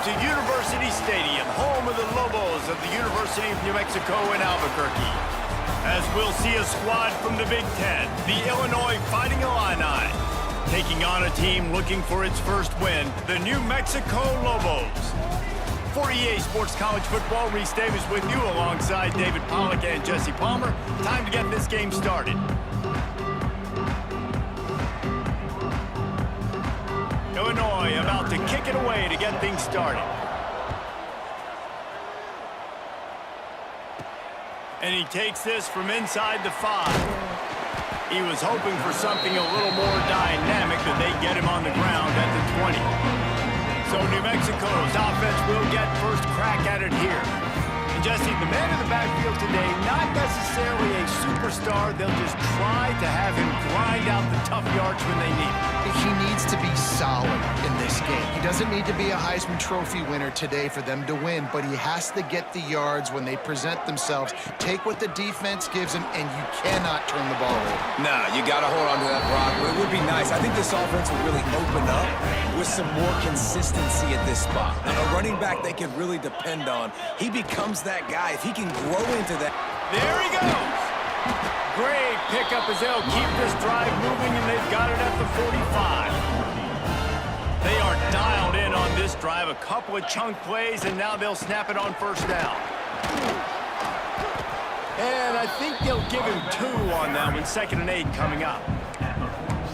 to University Stadium, home of the Lobos of the University of New Mexico in Albuquerque. As we'll see a squad from the Big Ten, the Illinois Fighting Illini, taking on a team looking for its first win, the New Mexico Lobos. For EA Sports College Football, Reese Davis with you alongside David Pollack and Jesse Palmer. Time to get this game started. Illinois about to kick it away to get things started. And he takes this from inside the 5. He was hoping for something a little more dynamic that they get him on the ground at the 20. So New Mexico's offense will get first crack at it here. And Jesse, the man in the backfield today, not necessarily a superstar. They'll just try to have him grind out the tough yards when they need it. He needs to be solid in this game. He doesn't need to be a Heisman Trophy winner today for them to win, but he has to get the yards when they present themselves. Take what the defense gives him, and you cannot turn the ball over. Nah, you got to hold on to that, Brock. But it would be nice. I think this offense will really open up with some more consistency at this spot. And a running back they can really depend on. He becomes that guy. If he can grow into that. There he goes. Great pickup as they'll keep this drive moving, and they've got it at the 45. They are dialed in on this drive. A couple of chunk plays, and now they'll snap it on first down. And I think they'll give him 2 on that one. 2nd and 8 coming up.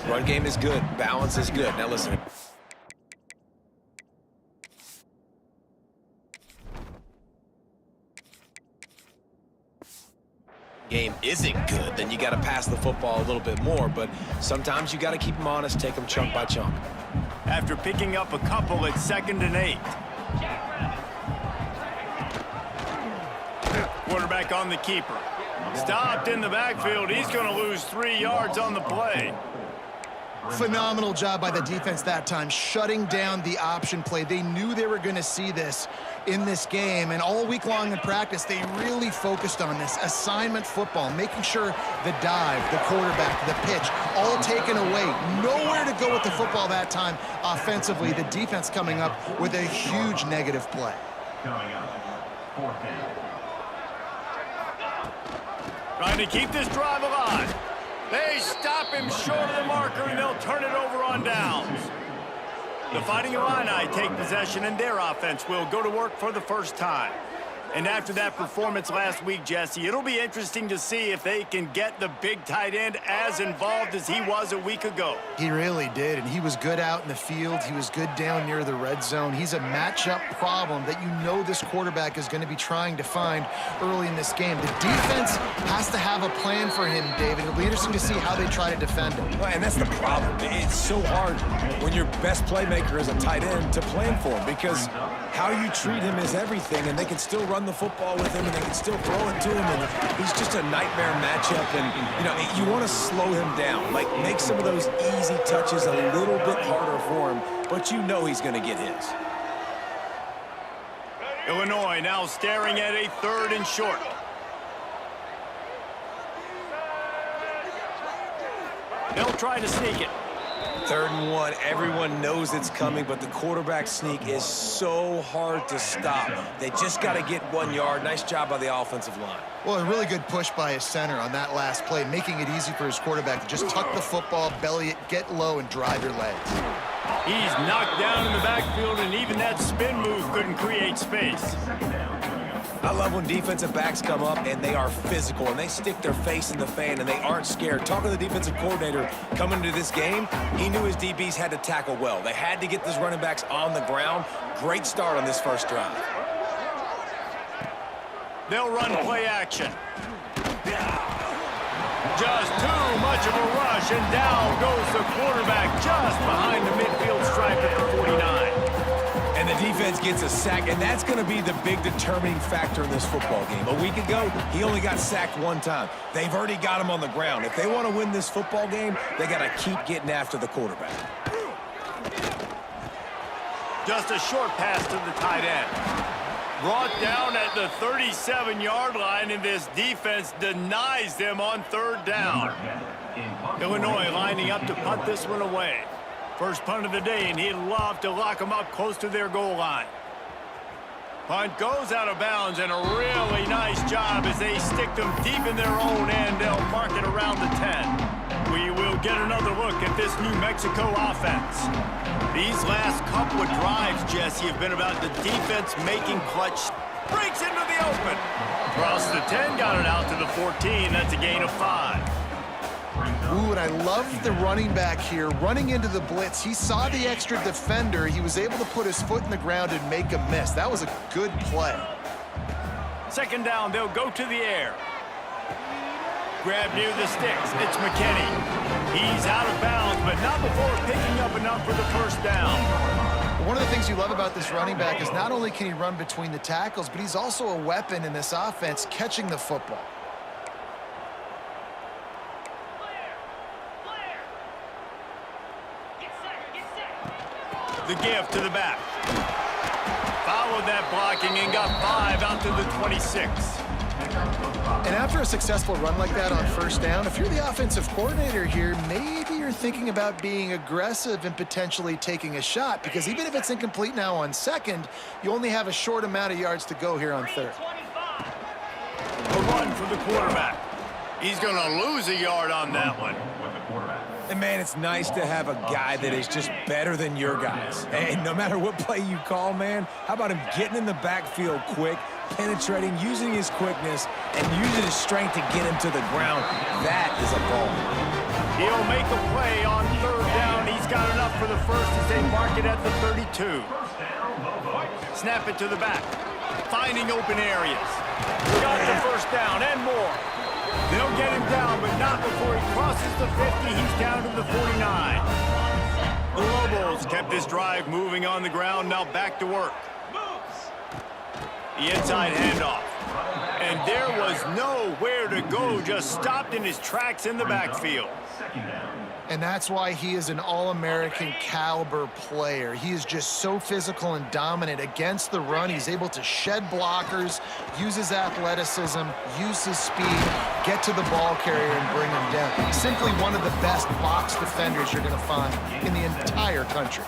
Run game is good. Balance is good. Now listen. Game isn't good, then you got to pass the football a little bit more, but sometimes you got to keep them honest, take them chunk by chunk. After picking up a couple, it's 2nd and 8. Quarterback on the keeper. Stopped in the backfield. He's going to lose 3 yards on the play. Phenomenal job by the defense that time, shutting down the option play. They knew they were going to see this in this game, and all week long in practice, they really focused on this assignment football, making sure the dive, the quarterback, the pitch, all taken away. Nowhere to go with the football that time offensively. The defense coming up with a huge negative play. Trying to keep this drive alive. They stop him short of the marker, and they'll turn it over on downs. The Fighting Illini take possession, and their offense will go to work for the first time. And after that performance last week, Jesse, it'll be interesting to see if they can get the big tight end as involved as he was a week ago. He really did, and he was good out in the field. He was good down near the red zone. He's a matchup problem that you know this quarterback is going to be trying to find early in this game. The defense has to have a plan for him, David. It'll be interesting to see how they try to defend him. Well, and that's the problem. It's so hard when your best playmaker is a tight end to plan for him, because how you treat him is everything, and they can still run the football with him, and they can still throw it to him, and he's just a nightmare matchup. And you know, you want to slow him down, like make some of those easy touches a little bit harder for him, but you know he's going to get his. Illinois now staring at a 3rd and short. They'll try to sneak it. 3rd and 1, everyone knows it's coming, but the quarterback sneak is so hard to stop. They just got to get 1 yard. Nice job by the offensive line. Well, a really good push by his center on that last play, making it easy for his quarterback to just tuck the football, belly it, get low, and drive your legs. He's knocked down in the backfield, and even that spin move couldn't create space. I love when defensive backs come up and they are physical and they stick their face in the fan and they aren't scared. Talking to the defensive coordinator coming into this game, he knew his DBs had to tackle well. They had to get these running backs on the ground. Great start on this first drive. They'll run play action. Just too much of a rush, and down goes the quarterback just behind the midfield stripe at the 49. And the defense gets a sack, and that's going to be the big determining factor in this football game. A week ago, he only got sacked 1 time. They've already got him on the ground. If they want to win this football game, they got to keep getting after the quarterback. Just a short pass to the tight end. Brought down at the 37-yard line, and this defense denies them on 3rd down. Illinois lining up to punt this one away. First punt of the day, and he'd love to lock them up close to their goal line. Punt goes out of bounds, and a really nice job as they stick them deep in their own end. They'll mark it around the 10. We will get another look at this New Mexico offense. These last couple of drives, Jesse, have been about the defense making clutch. Breaks into the open. Across the 10, got it out to the 14. That's a gain of 5. Ooh, and I love the running back here running into the blitz. He saw the extra defender. He was able to put his foot in the ground and make a miss. That was a good play. Second down, they'll go to the air. Grab near the sticks. It's McKinney. He's out of bounds, but not before picking up enough for the first down. One of the things you love about this running back is not only can he run between the tackles, but he's also a weapon in this offense catching the football. The give to the back. Followed that blocking and got 5 out to the 26. And after a successful run like that on first down, if you're the offensive coordinator here, maybe you're thinking about being aggressive and potentially taking a shot, because even if it's incomplete now on second, you only have a short amount of yards to go here on third. A run for the quarterback. He's going to lose a yard on that one. And, man, it's nice to have a guy that is just better than your guys. And no matter what play you call, man, how about him getting in the backfield quick, penetrating, using his quickness, and using his strength to get him to the ground? That is a ball. He'll make a play on third down. He's got enough for the first as they mark it at the 32. Snap it to the back. Finding open areas. Got the first down and more. They'll get him down, but not before he crosses the 50. He's down to the 49. The Lobos kept this drive moving on the ground. Now back to work. The inside handoff. And there was nowhere to go. Just stopped in his tracks in the backfield. And that's why he is an All-American caliber player. He is just so physical and dominant against the run. He's able to shed blockers, use his athleticism, use his speed, get to the ball carrier and bring him down. Simply one of the best box defenders you're going to find in the entire country.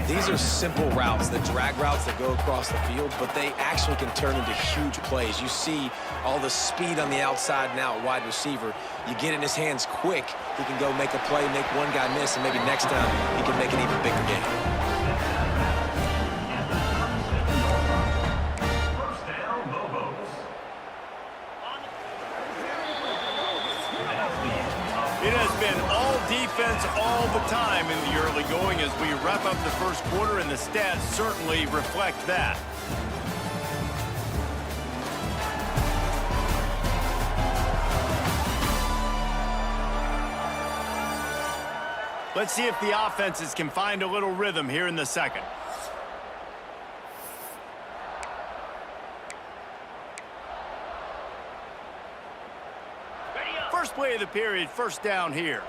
These are simple routes, the drag routes that go across the field, but they actually can turn into huge plays. You see all the speed on the outside now at wide receiver. You get in his hands quick, he can go make a play, make one guy miss, and maybe next time he can make an even bigger game. It has been all defense all the time in the early going as we wrap up the first quarter, and the stats certainly reflect that. Let's see if the offenses can find a little rhythm here in the second. First play of the period, first down here.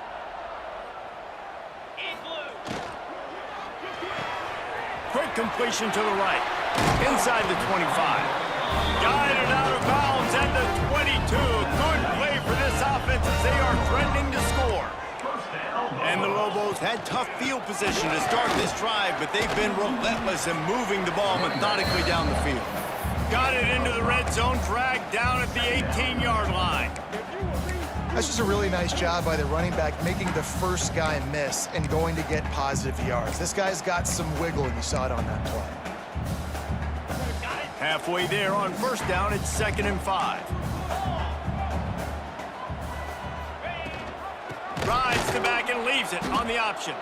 Quick completion to the right. Inside the 25. Guided out of bounds at the 22. Good play for this offense as they are threatening to score. And the Lobos had tough field position to start this drive, but they've been relentless in moving the ball methodically down the field. Got it into the red zone, dragged down at the 18-yard line. That's just a really nice job by the running back, making the first guy miss and going to get positive yards. This guy's got some wiggle, and you saw it on that play. Halfway there on first down, it's 2nd and 5. Rides the back and leaves it on the option.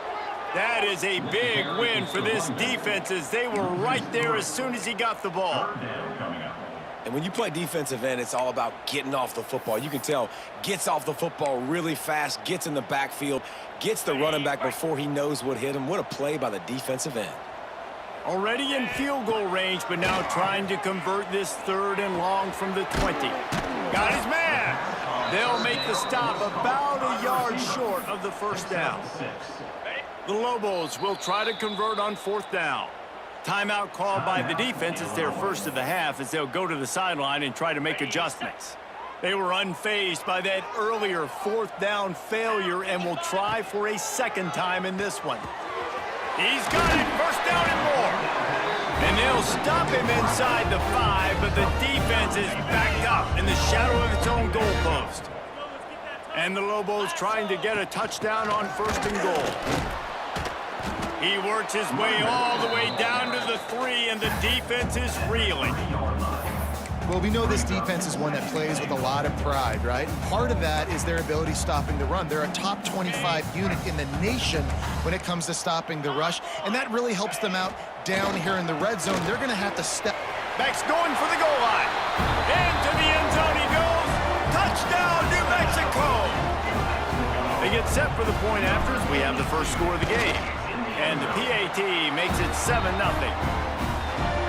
That is a big win for this defense as they were right there as soon as he got the ball. And when you play defensive end, it's all about getting off the football. You can tell, gets off the football really fast, gets in the backfield, gets the running back before he knows what hit him. What a play by the defensive end. Already in field goal range, but now trying to convert this 3rd and long from the 20. Got his man. They'll make the stop about a yard short of the first down. The Lobos will try to convert on 4th down. Timeout called by the defense is their first of the half as they'll go to the sideline and try to make adjustments. They were unfazed by that earlier 4th down failure and will try for a second time in this one. He's got it, first down and more. And they'll They'll stop him inside the 5, but the defense is backed up in the shadow of its own goalpost. And the Lobos trying to get a touchdown on 1st and goal. He works his way all the way down to the 3, and the defense is reeling. Well, we know this defense is one that plays with a lot of pride, right? Part of that is their ability stopping the run. They're a top 25 unit in the nation when it comes to stopping the rush, and that really helps them out down here in the red zone. They're going to have to step. Beck's going for the goal line. Into the end zone he goes. Touchdown, New Mexico! They get set for the point after as we have the first score of the game. And the PAT makes it 7-0.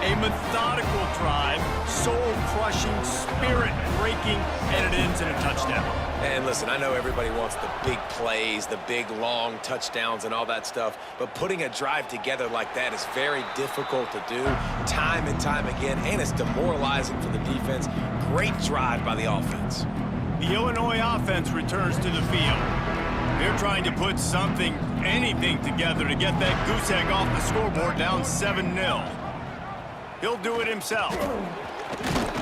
A methodical drive, soul-crushing, spirit-breaking, and it ends in a touchdown. And listen, I know everybody wants the big plays, the big, long touchdowns and all that stuff, but putting a drive together like that is very difficult to do time and time again, and it's demoralizing for the defense. Great drive by the offense. The Illinois offense returns to the field. They're trying to put something, anything together to get that goose egg off the scoreboard down 7-0. He'll do it himself.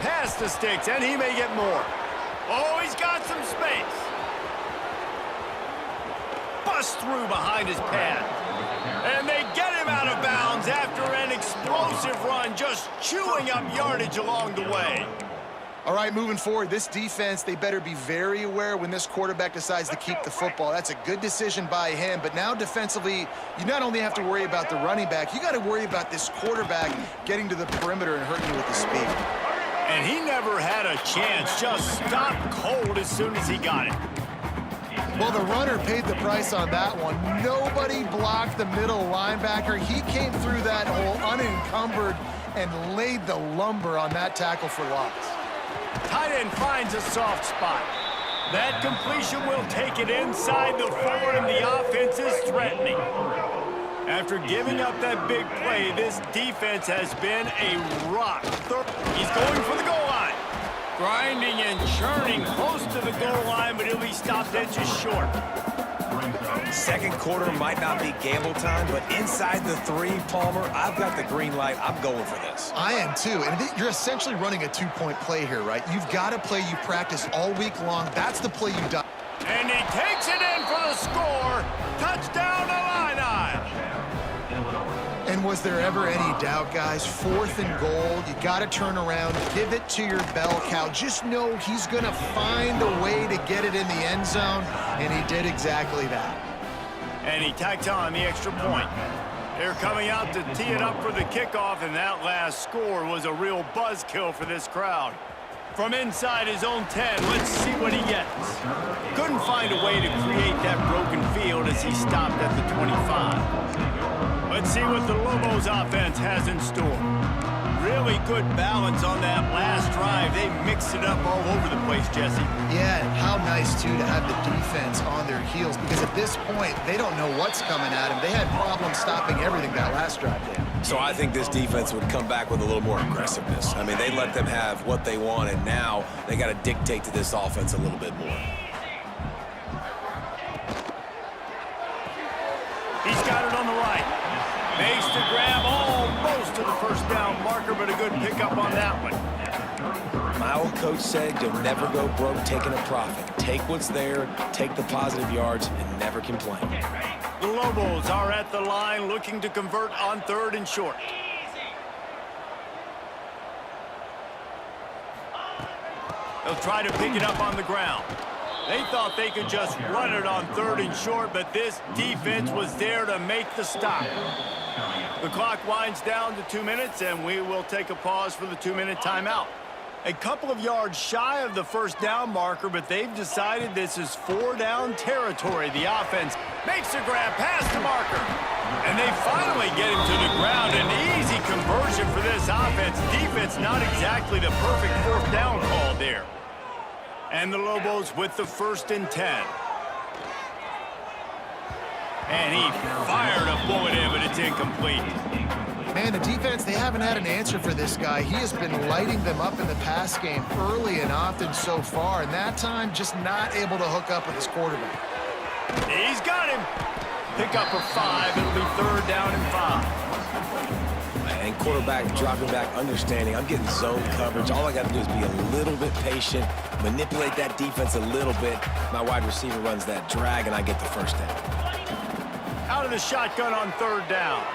Pass the sticks, and he may get more. Oh, he's got some space. Bust through behind his pad. And they get him out of bounds after an explosive run, just chewing up yardage along the way. All right, moving forward, this defense, they better be very aware when this quarterback decides to keep the football. That's a good decision by him, but now defensively, you not only have to worry about the running back, you got to worry about this quarterback getting to the perimeter and hurting you with the speed. And he never had a chance, just stopped cold as soon as he got it. Well, the runner paid the price on that one. Nobody blocked the middle linebacker. He came through that hole unencumbered and laid the lumber on that tackle for loss. Tight end finds a soft spot. That completion will take it inside the 4, and the offense is threatening. After giving up that big play, this defense has been a rock. He's going for the goal line. Grinding and churning close to the goal line, but he'll be stopped inches short. Second quarter might not be gamble time, but inside the 3, Palmer, I've got the green light. I'm going for this. I am too, and you're essentially running a 2-point play here, right? You've got a play you practice all week long. That's the play you do. And he takes it in for the score. Touchdown, Illini. And was there ever any doubt, guys? 4th and goal, you got to turn around, give it to your bell cow. Just know he's going to find a way to get it in the end zone, and he did exactly that. And he tacks on the extra point. They're coming out to tee it up for the kickoff, and that last score was a real buzzkill for this crowd. From inside his own 10, let's see what he gets. Couldn't find a way to create that broken field as he stopped at the 25. Let's see what the Lobos offense has in store. Really good balance on that last drive. They mixed it up all over the place, Jesse. Yeah, and how nice, too, to have the defense on their heels, because at this point, they don't know what's coming at them. They had problems stopping everything that last drive, Dan. So I think this defense would come back with a little more aggressiveness. I mean, they let them have what they want, and now they got to dictate to this offense a little bit more. He's got it on the right. Makes the grab almost to the first down marker, but a good pickup on that one. My old coach said you'll never go broke taking a profit. Take what's there, take the positive yards, and never complain. The Lobos are at the line looking to convert on 3rd and short. They'll try to pick it up on the ground. They thought they could just run it on 3rd and short, but this defense was there to make the stop. The clock winds down to 2 minutes, and we will take a pause for the 2-minute timeout. A couple of yards shy of the first down marker, but they've decided this is 4-down territory. The offense makes a grab past the marker, and they finally get him to the ground. An easy conversion for this offense. Defense not exactly the perfect 4th down call there. And the Lobos with the 1st and 10. And he fired a bullet in, but it's incomplete. Man, the defense, they haven't had an answer for this guy. He has been lighting them up in the pass game early and often so far, and that time just not able to hook up with his quarterback. He's got him. Pick up for 5. It'll be 3rd down and 5. And and quarterback dropping back, understanding I'm getting zone coverage. All I got to do is be a little bit patient, manipulate that defense a little bit. My wide receiver runs that drag, and I get the first down. Out of the shotgun on third down.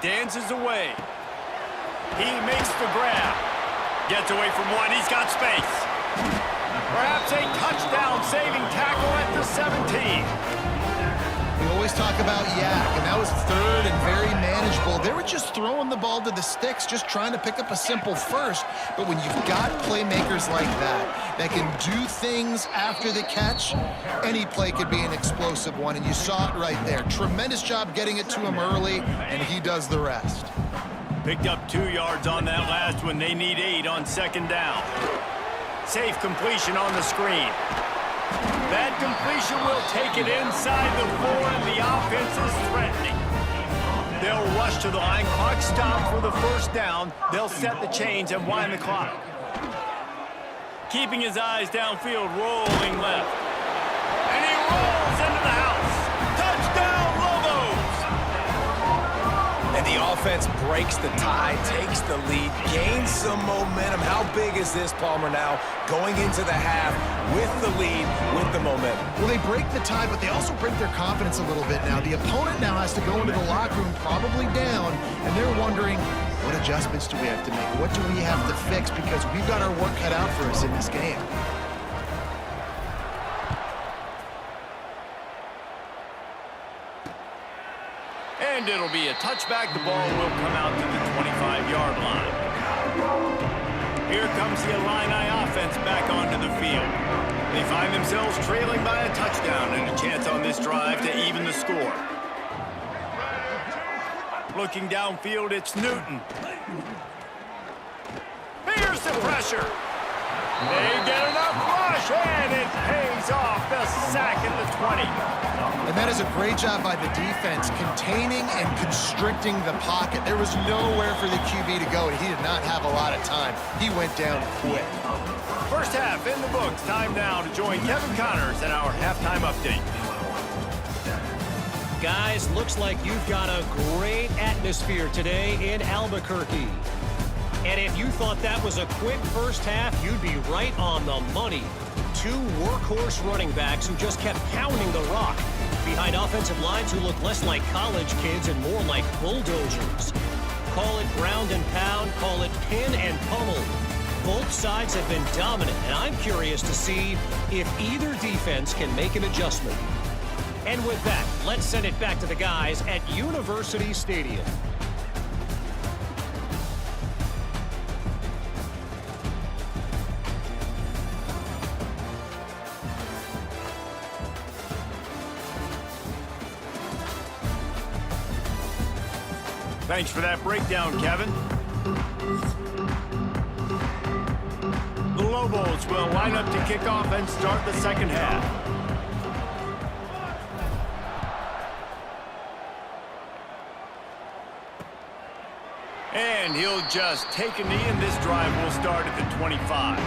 Dances away. He makes the grab. Gets away from one. He's got space. Perhaps a touchdown-saving tackle at the 17. We always talk about Yak, and that was third and very manageable. They were just throwing the ball to the sticks, just trying to pick up a simple first. But when you've got playmakers like that can do things after the catch, any play could be an explosive one, and you saw it right there. Tremendous job getting it to him early, and he does the rest. Picked up 2 yards on that last one. They need 8 on second down. Safe completion on the screen. That completion will take it inside the 4, and the offense is threatening. They'll rush to the line. Clock stop for the first down. They'll set the chains and wind the clock. Keeping his eyes downfield, rolling left. And he rolls into the house. Touchdown, Lobos! And the offense breaks the tie, takes the lead, gains some momentum. How big is this, Palmer, now? Going into the half with the lead, with the momentum. Well, they break the tie, but they also break their confidence a little bit now. The opponent now has to go into the locker room probably down, and they're wondering, what adjustments do we have to make? What do we have to fix? Because we've got our work cut out for us in this game. And it'll be a touchback. The ball will come out to the 25-yard line. Here comes the Illini offense back onto the field. They find themselves trailing by a touchdown and a chance on this drive to even the score. Looking downfield, it's Newton. Here's the pressure. They get enough rush, and it pays off. The sack at the 20. And that is a great job by the defense, containing and constricting the pocket. There was nowhere for the QB to go, and he did not have a lot of time. He went down quick. First half in the books. Time now to join Kevin Connors in our halftime update. Guys, looks like you've got a great atmosphere today in Albuquerque. And if you thought that was a quick first half, you'd be right on the money. 2 workhorse running backs who just kept pounding the rock behind offensive lines who look less like college kids and more like bulldozers. Call it ground and pound, call it pin and pummel. Both sides have been dominant, and I'm curious to see if either defense can make an adjustment. And with that, let's send it back to the guys at University Stadium. Thanks for that breakdown, Kevin. The Lobos will line up to kick off and start the second half. And he'll just take a knee, and this drive will start at the 25.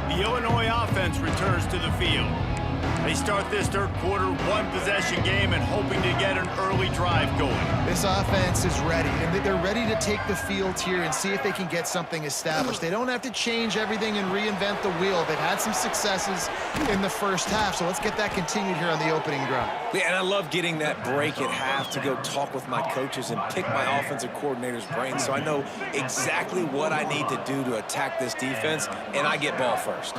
The Illinois offense returns to the field. They start this third quarter, 1-possession game, and hoping to get an early drive going. This offense is ready, and they're ready to take the field here and see if they can get something established. They don't have to change everything and reinvent the wheel. They've had some successes in the first half, so let's get that continued here on the opening drive. Yeah, and I love getting that break at half to go talk with my coaches and pick my offensive coordinator's brain so I know exactly what I need to do to attack this defense, and I get ball first.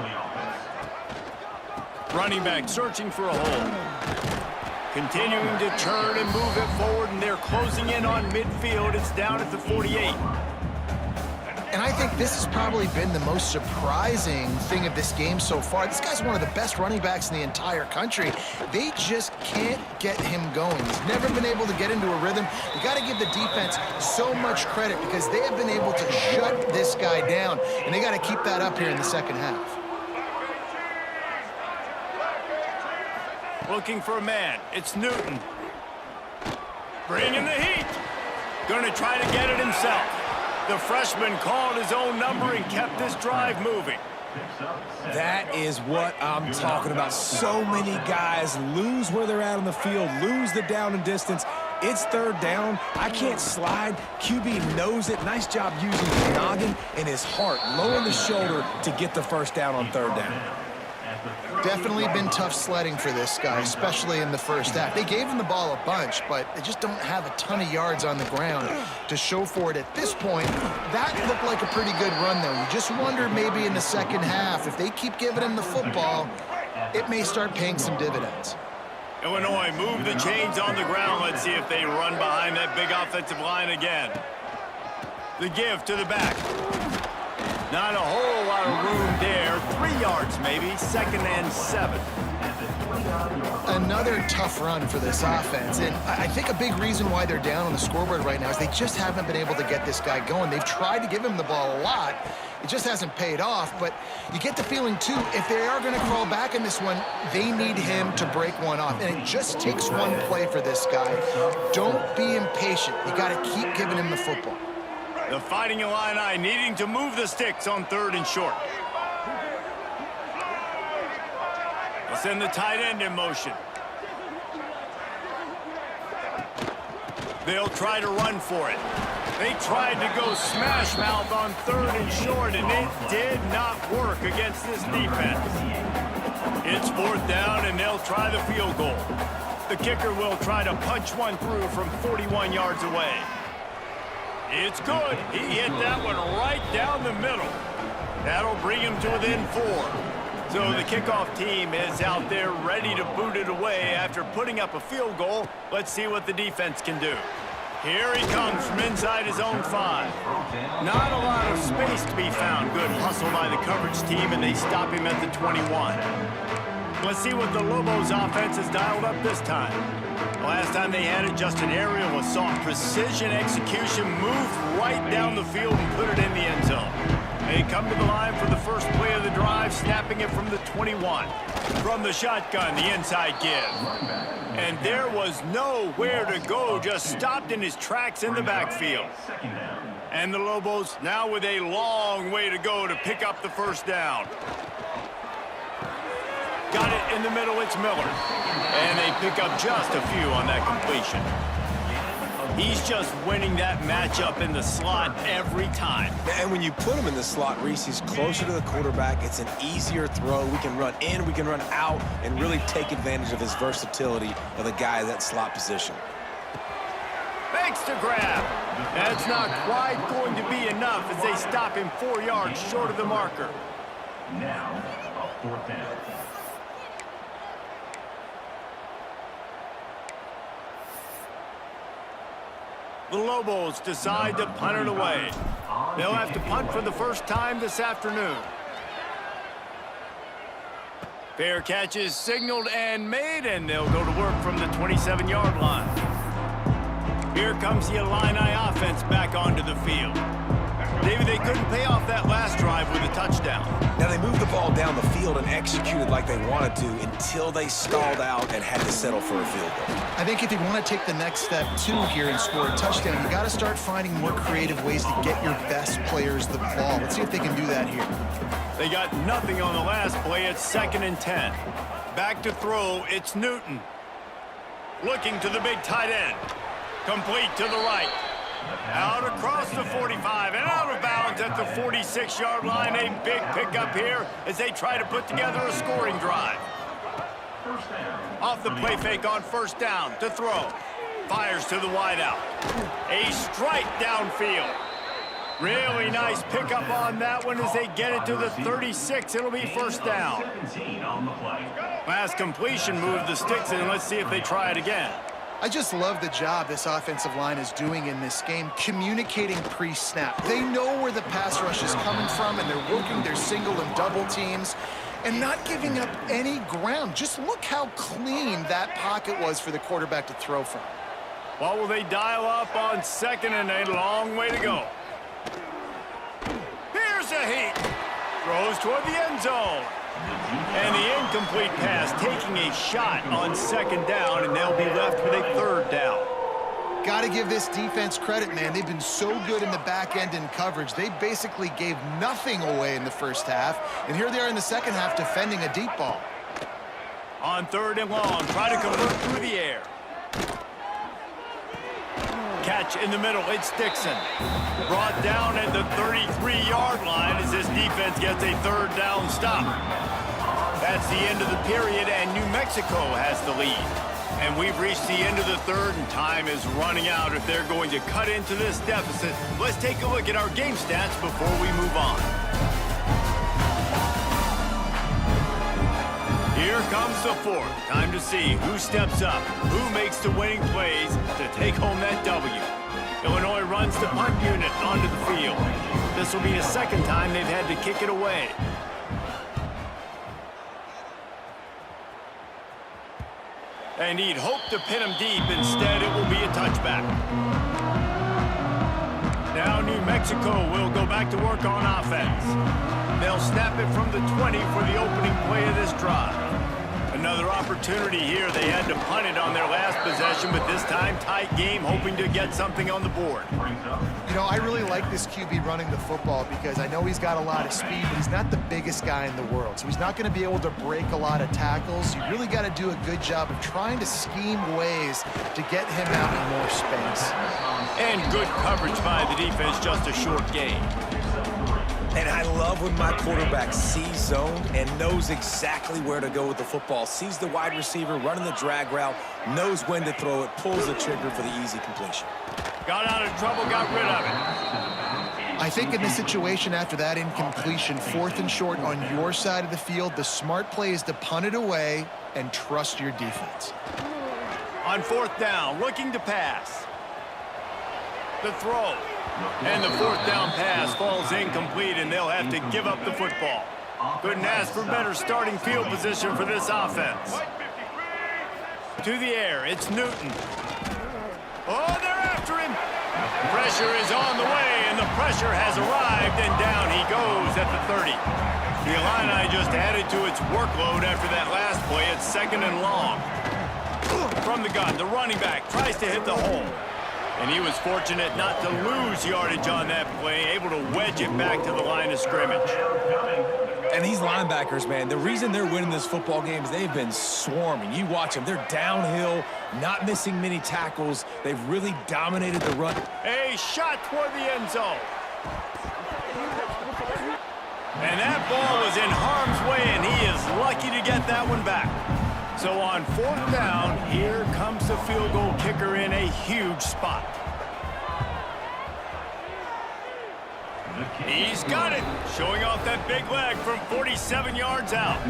Running back searching for a hole. Continuing to turn and move it forward, and they're closing in on midfield. It's down at the 48. And I think this has probably been the most surprising thing of this game so far. This guy's one of the best running backs in the entire country. They just can't get him going. He's never been able to get into a rhythm. You got to give the defense so much credit because they have been able to shut this guy down, and they got to keep that up here in the second half. Looking for a man. It's Newton. Bringing the heat. Going to try to get it himself. The freshman called his own number and kept this drive moving. That is what I'm talking about. So many guys lose where they're at on the field, lose the down and distance, It's third down. I can't slide. QB knows it. Nice job using his noggin and his heart, lowering the shoulder to get the first down on third down. Definitely been tough sledding for this guy, especially in the first half. They gave him the ball a bunch, but they just don't have a ton of yards on the ground to show for it at this point. That looked like a pretty good run, though. You just wonder maybe in the second half, if they keep giving him the football, it may start paying some dividends. Illinois move the chains on the ground. Let's see if they run behind that big offensive line again. The give to the back. Not a whole lot of room there. 3 yards maybe. 2nd and 7. Another tough run for this offense, and I think a big reason why they're down on the scoreboard right now is they just haven't been able to get this guy going. They've tried to give him the ball a lot. It just hasn't paid off, but you get the feeling, too, if they are going to crawl back in this one, they need him to break one off, and it just takes one play for this guy. Don't be impatient. You got to keep giving him the football. The Fighting Illini needing to move the sticks on 3rd and short. They'll send the tight end in motion. They'll try to run for it. They tried to go smash mouth on 3rd and short, and it did not work against this defense. It's 4th down, and they'll try the field goal. The kicker will try to punch one through from 41 yards away. It's good. He hit that one right down the middle. That'll bring him to within 4. So the kickoff team is out there ready to boot it away after putting up a field goal. Let's see what the defense can do. Here he comes from inside his own 5. Not a lot of space to be found. Good hustle by the coverage team, and they stop him at the 21. Let's see what the Lobos offense has dialed up this time. Last time they had it, just an aerial assault. Precision execution, moved right down the field and put it in the end zone. They come to the line for the first play of the drive, snapping it from the 21. From the shotgun, the inside give. And there was nowhere to go, just stopped in his tracks in the backfield. And the Lobos now with a long way to go to pick up the first down. Got it in the middle, it's Miller. And they pick up just a few on that completion. He's just winning that matchup in the slot every time. And when you put him in the slot, Reese, he's closer to the quarterback. It's an easier throw. We can run in, we can run out, and really take advantage of his versatility of the guy in that slot position. Makes the grab. That's not quite going to be enough as they stop him 4 yards short of the marker. Now, a 4th down. The Lobos decide to punt it away. They'll have to punt for the first time this afternoon. Fair catch is signaled and made, and they'll go to work from the 27-yard line. Here comes the Illini offense back onto the field. David, they couldn't pay off that last drive with a touchdown. Now, they moved the ball down the field and executed like they wanted to until they stalled out and had to settle for a field goal. I think if you want to take the next step, too, here and score a touchdown, you got to start finding more creative ways to get your best players the ball. Let's see if they can do that here. They got nothing on the last play. It's 2nd and 10. Back to throw, it's Newton. Looking to the big tight end. Complete to the right. Out across the 45 and out of bounds at the 46-yard line. A big pickup here as they try to put together a scoring drive. Off the play fake on 1st down to throw. Fires to the wideout. A strike downfield. Really nice pickup on that one as they get it to the 36. It'll be 1st down. Last completion moved the sticks in. Let's see if they try it again. I just love the job this offensive line is doing in this game, communicating pre-snap. They know where the pass rush is coming from, and they're working their single and double teams and not giving up any ground. Just look how clean that pocket was for the quarterback to throw from. What will they dial up on 2nd and a long way to go? Here's a heat. Throws toward the end zone. And the incomplete pass taking a shot on 2nd down, and they'll be left with a 3rd down. Got to give this defense credit, man. They've been so good in the back end in coverage. They basically gave nothing away in the first half, and here they are in the second half defending a deep ball. On 3rd and long, try to convert through the air. catch in the middle. It's Dixon. Brought down at the 33-yard line as this defense gets a third down stop. That's the end of the period, and New Mexico has the lead. And we've reached the end of the third, and time is running out if they're going to cut into this deficit. Let's take a look at our game stats before we move on. Here comes the fourth. Time to see who steps up, who makes the winning plays to take home that W. Illinois runs the punt unit onto the field. This will be the second time they've had to kick it away. And he'd hope to pin him deep. Instead, it will be a touchback. Now New Mexico will go back to work on offense. They'll snap it from the 20 for the opening play of this drive. Another opportunity here. They had to punt it on their last possession, but this time tight game, hoping to get something on the board. You know, I really like this QB running the football because I know he's got a lot of speed, but he's not the biggest guy in the world. So he's not going to be able to break a lot of tackles. You really got to do a good job of trying to scheme ways to get him out in more space. And good coverage by the defense, just a short gain. And I love when my quarterback sees zone and knows exactly where to go with the football. Sees the wide receiver running the drag route, knows when to throw it, pulls the trigger for the easy completion. Got out of trouble, got rid of it. I think in this situation after that incompletion, 4th and short on your side of the field, the smart play is to punt it away and trust your defense. On 4th down, looking to pass. The throw. And the 4th down pass falls incomplete, and they'll have to give up the football. Couldn't ask for better starting field position for this offense. To the air, it's Newton. Oh, they're after him. Pressure is on the way, and the pressure has arrived, and down he goes at the 30. The Illini just added to its workload after that last play. It's 2nd and long. From the gun, the running back tries to hit the hole. And he was fortunate not to lose yardage on that play, able to wedge it back to the line of scrimmage. And these linebackers, man, the reason they're winning this football game is they've been swarming. You watch them. They're downhill, not missing many tackles. They've really dominated the run. A shot toward the end zone. And that ball was in harm's way, and he is lucky to get that one back. So on 4th down, here comes the field goal kicker in a huge spot. He's got it, showing off that big leg from 47 yards out.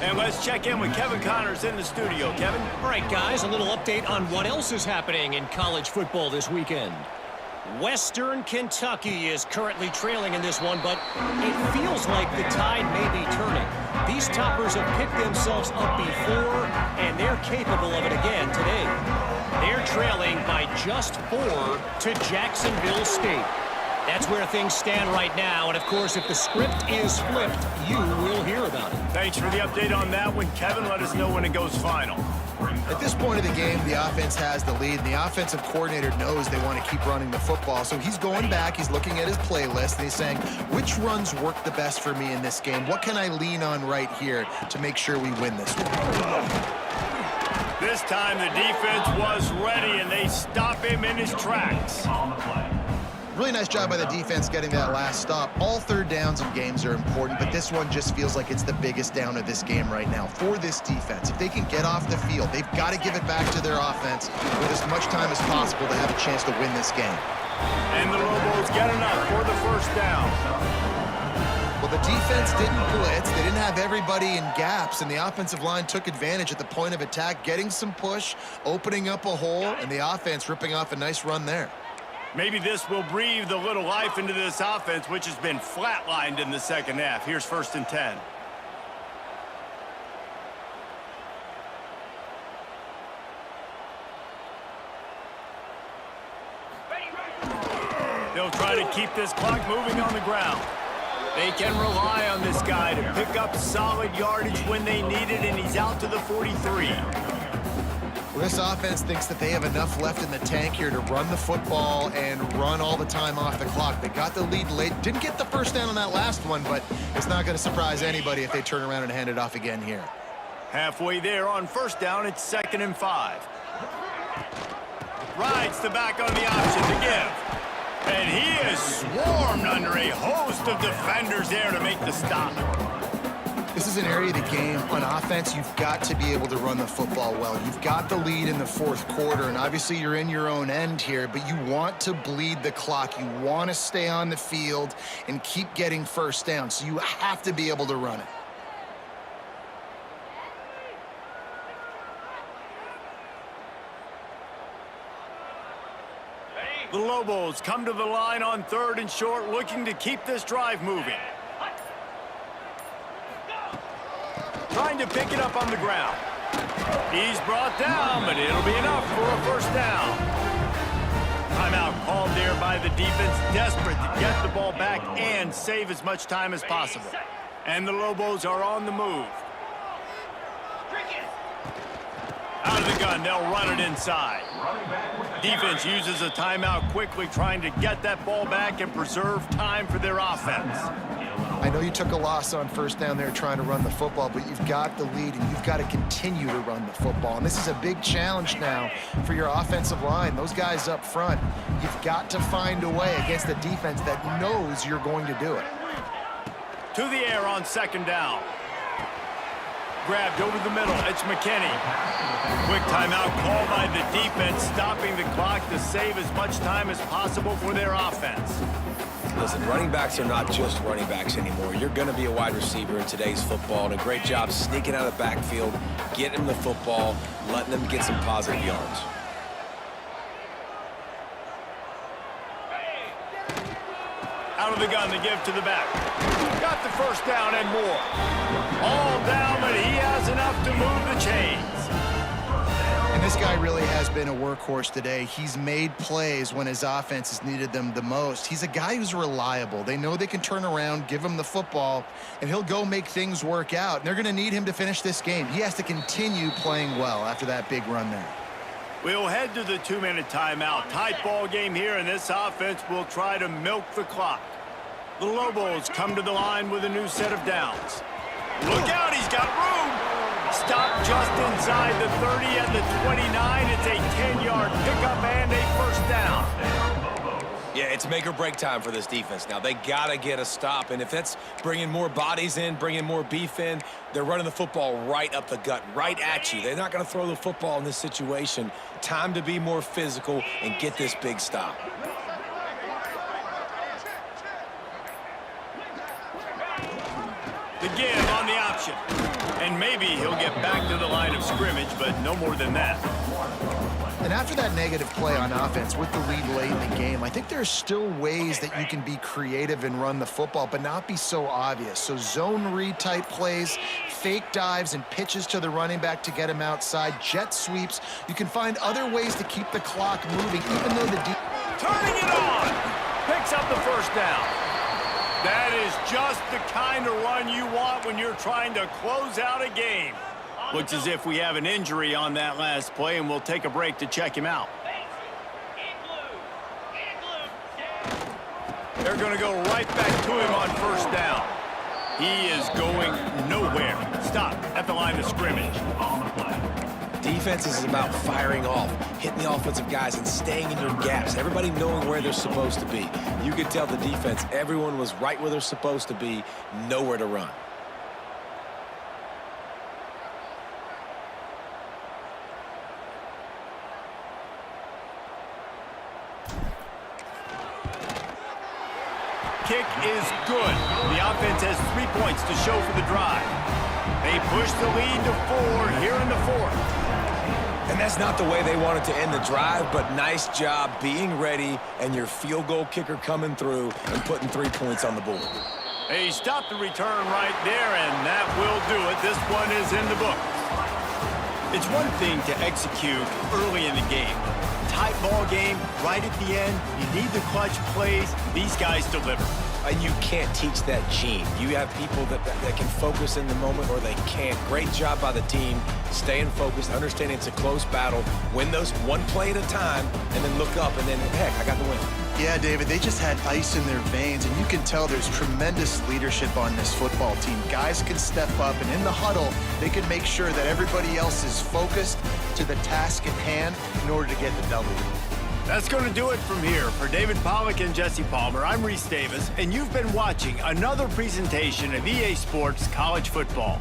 And let's check in with Kevin Connors in the studio. Kevin? All right, guys, a little update on what else is happening in college football this weekend. Western Kentucky is currently trailing in this one, but it feels like the tide may be turning. These toppers have picked themselves up before, and they're capable of it again today. They're trailing by just 4 to Jacksonville State. That's where things stand right now, and of course, if the script is flipped, you will hear about it. Thanks for the update on that one, Kevin. Let us know when it goes final. At this point of the game, the offense has the lead, and the offensive coordinator knows they want to keep running the football. So he's going back, he's looking at his playlist, and he's saying, which runs work the best for me in this game? What can I lean on right here to make sure we win this one? This time the defense was ready, and they stop him in his tracks. Really nice job by the defense getting that last stop. All 3rd downs in games are important, but this one just feels like it's the biggest down of this game right now for this defense. If they can get off the field, they've got to give it back to their offense with as much time as possible to have a chance to win this game. And the Lobos get enough for the 1st down. Well, the defense didn't blitz. They didn't have everybody in gaps, and the offensive line took advantage at the point of attack, getting some push, opening up a hole, and the offense ripping off a nice run there. Maybe this will breathe a little life into this offense, which has been flatlined in the 2nd half. Here's 1st and 10. They'll try to keep this clock moving on the ground. They can rely on this guy to pick up solid yardage when they need it, and he's out to the 43. Well, this offense thinks that they have enough left in the tank here to run the football and run all the time off the clock. They got the lead late. Didn't get the 1st down on that last one, but it's not going to surprise anybody if they turn around and hand it off again here. Halfway there on 1st down, it's 2nd and 5. Rides the back on the option to give. And he is swarmed under a host of defenders there to make the stop. This is an area of the game. On offense, you've got to be able to run the football well. You've got the lead in the fourth quarter, and obviously you're in your own end here, but you want to bleed the clock. You want to stay on the field and keep getting first down, so you have to be able to run it. The Lobos come to the line on 3rd and short, looking to keep this drive moving. Trying to pick it up on the ground. He's brought down, but it'll be enough for a first down. Timeout called there by the defense, desperate to get the ball back and save as much time as possible. And the Lobos are on the move. Out of the gun, they'll run it inside. Defense uses a timeout quickly, trying to get that ball back and preserve time for their offense. I know you took a loss on first down there trying to run the football, but you've got the lead, and you've got to continue to run the football. And this is a big challenge now for your offensive line. Those guys up front, you've got to find a way against a defense that knows you're going to do it. To the air on 2nd down. Grabbed over the middle. It's McKinney. Quick timeout called by the defense, stopping the clock to save as much time as possible for their offense. Listen, running backs are not just running backs anymore. You're going to be a wide receiver in today's football, and a great job sneaking out of the backfield, getting them the football, letting them get some positive yards. Out of the gun, they give to the back. Got the first down and more. All down, but he has enough to move the chains. And this guy really has been a workhorse today. He's made plays when his offense has needed them the most. He's a guy who's reliable. They know they can turn around, give him the football, and he'll go make things work out. And they're going to need him to finish this game. He has to continue playing well after that big run there. We'll head to the 2-minute timeout. Tight ball game here, and this offense will try to milk the clock. The Lobos come to the line with a new set of downs. Look out, he's got room. Stop just inside the 30 at the 29. It's a 10-yard pickup and a first down. Yeah, it's make or break time for this defense now. They got to get a stop, and if that's bringing more bodies in, bringing more beef in, they're running the football right up the gut, right at you. They're not going to throw the football in this situation. Time to be more physical and get this big stop. The give on the option. And maybe he'll get back to the line of scrimmage, but no more than that. And after that negative play on offense with the lead late in the game, I think there's still ways that you can be creative and run the football, but not be so obvious. So zone read type plays, fake dives and pitches to the running back to get him outside, jet sweeps. You can find other ways to keep the clock moving, even though the Turning it on! Picks up the first down. That is just the kind of run you want when you're trying to close out a game. Looks as if we have an injury on that last play, and we'll take a break to check him out. They're going to go right back to him on first down. He is going nowhere. Stop at the line of scrimmage. Defense is about firing off, hitting the offensive guys and staying in your gaps. Everybody knowing where they're supposed to be. You could tell the defense, everyone was right where they're supposed to be, nowhere to run. Kick is good. The offense has 3 points to show for the drive. They push the lead to 4 here in the fourth. And that's not the way they wanted to end the drive, but nice job being ready and your field goal kicker coming through and putting 3 points on the board. They stopped the return right there, and that will do it. This one is in the book. It's one thing to execute early in the game. Tight ball game, right at the end. You need the clutch plays. These guys deliver. And you can't teach that gene. You have people that can focus in the moment or they can't. Great job by the team, staying focused, understanding it's a close battle, win those one play at a time, and then look up and then, heck, I got the win. Yeah, David, they just had ice in their veins, and you can tell there's tremendous leadership on this football team. Guys can step up, and in the huddle, they can make sure that everybody else is focused to the task at hand in order to get the W. That's going to do it from here. For David Pollack and Jesse Palmer, I'm Reese Davis, and you've been watching another presentation of EA Sports College Football.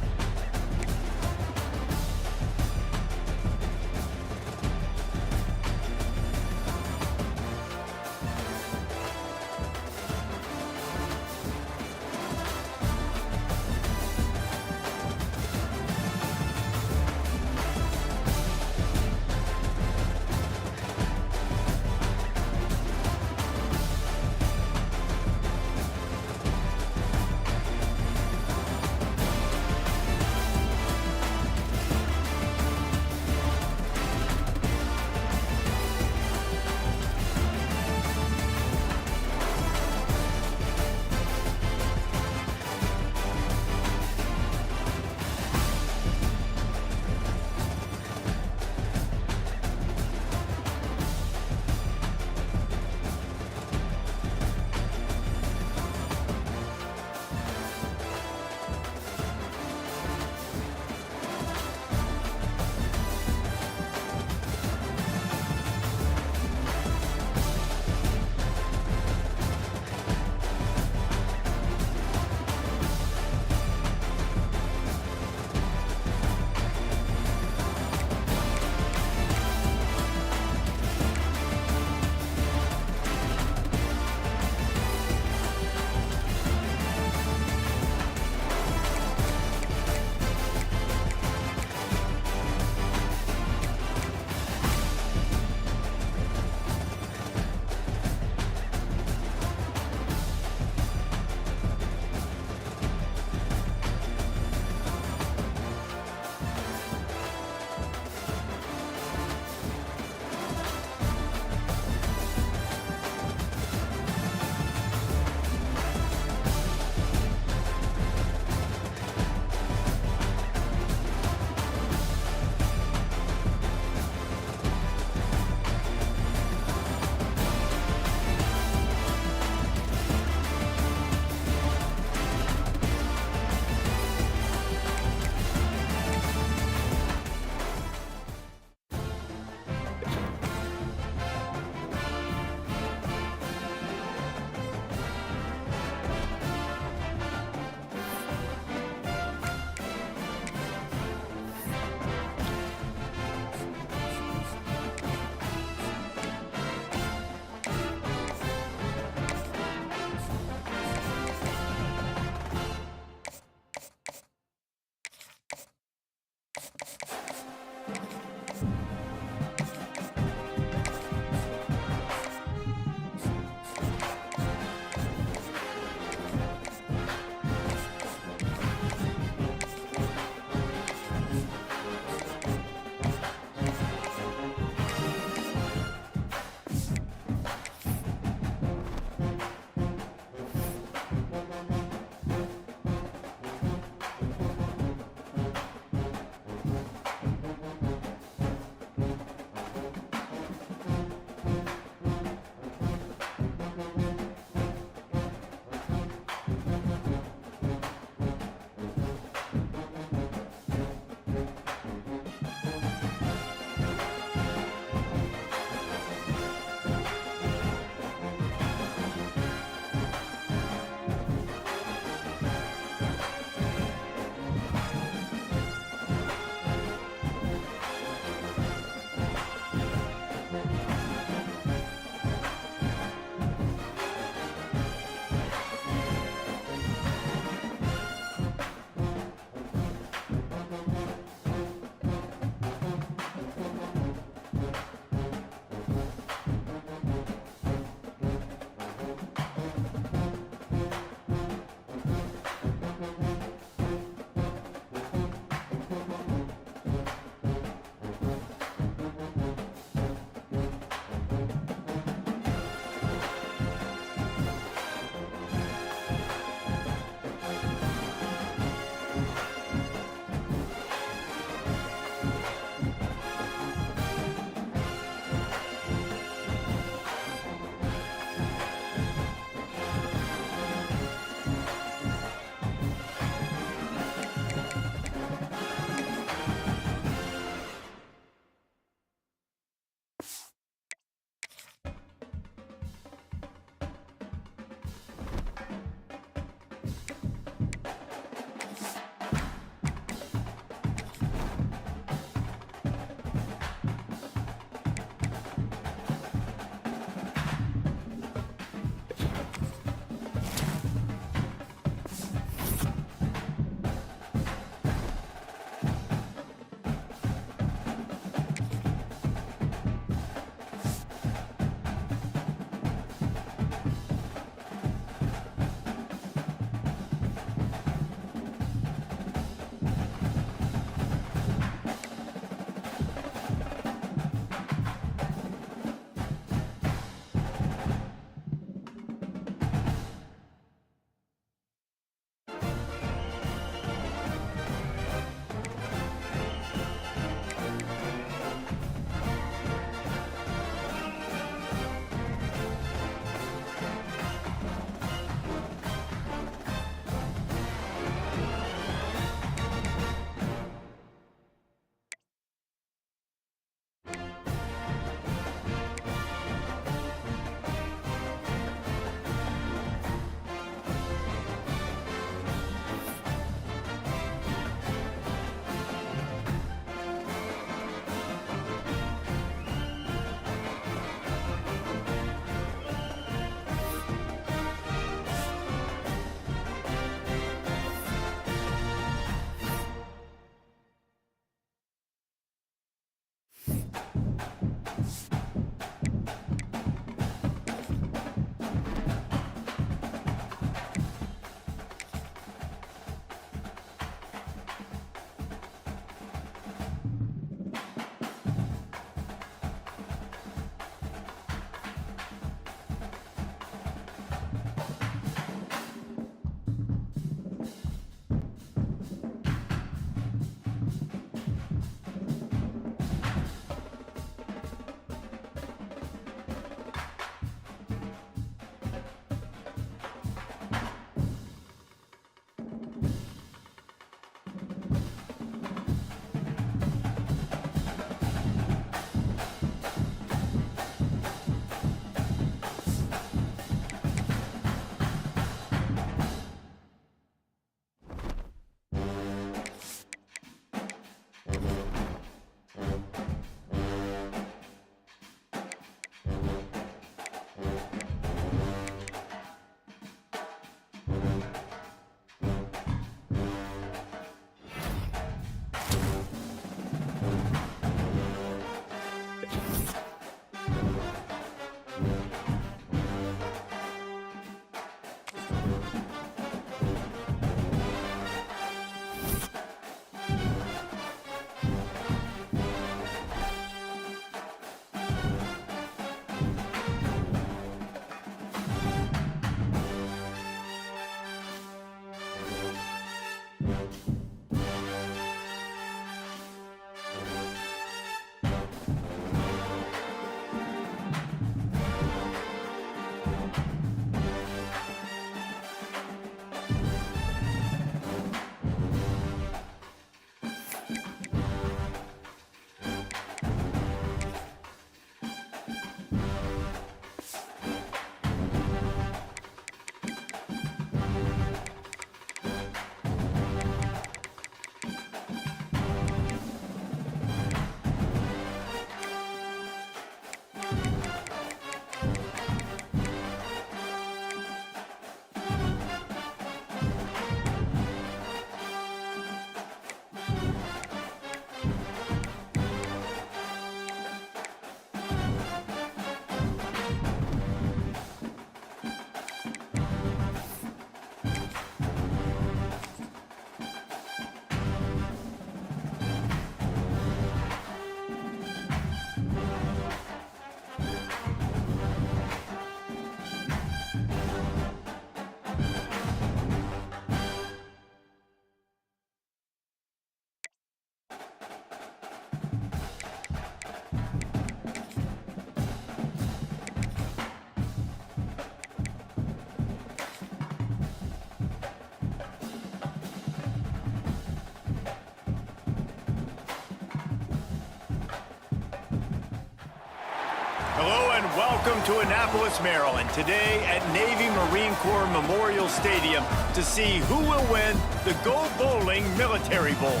Welcome to Annapolis, Maryland. Today at Navy Marine Corps Memorial Stadium to see who will win the Go Bowling Military Bowl.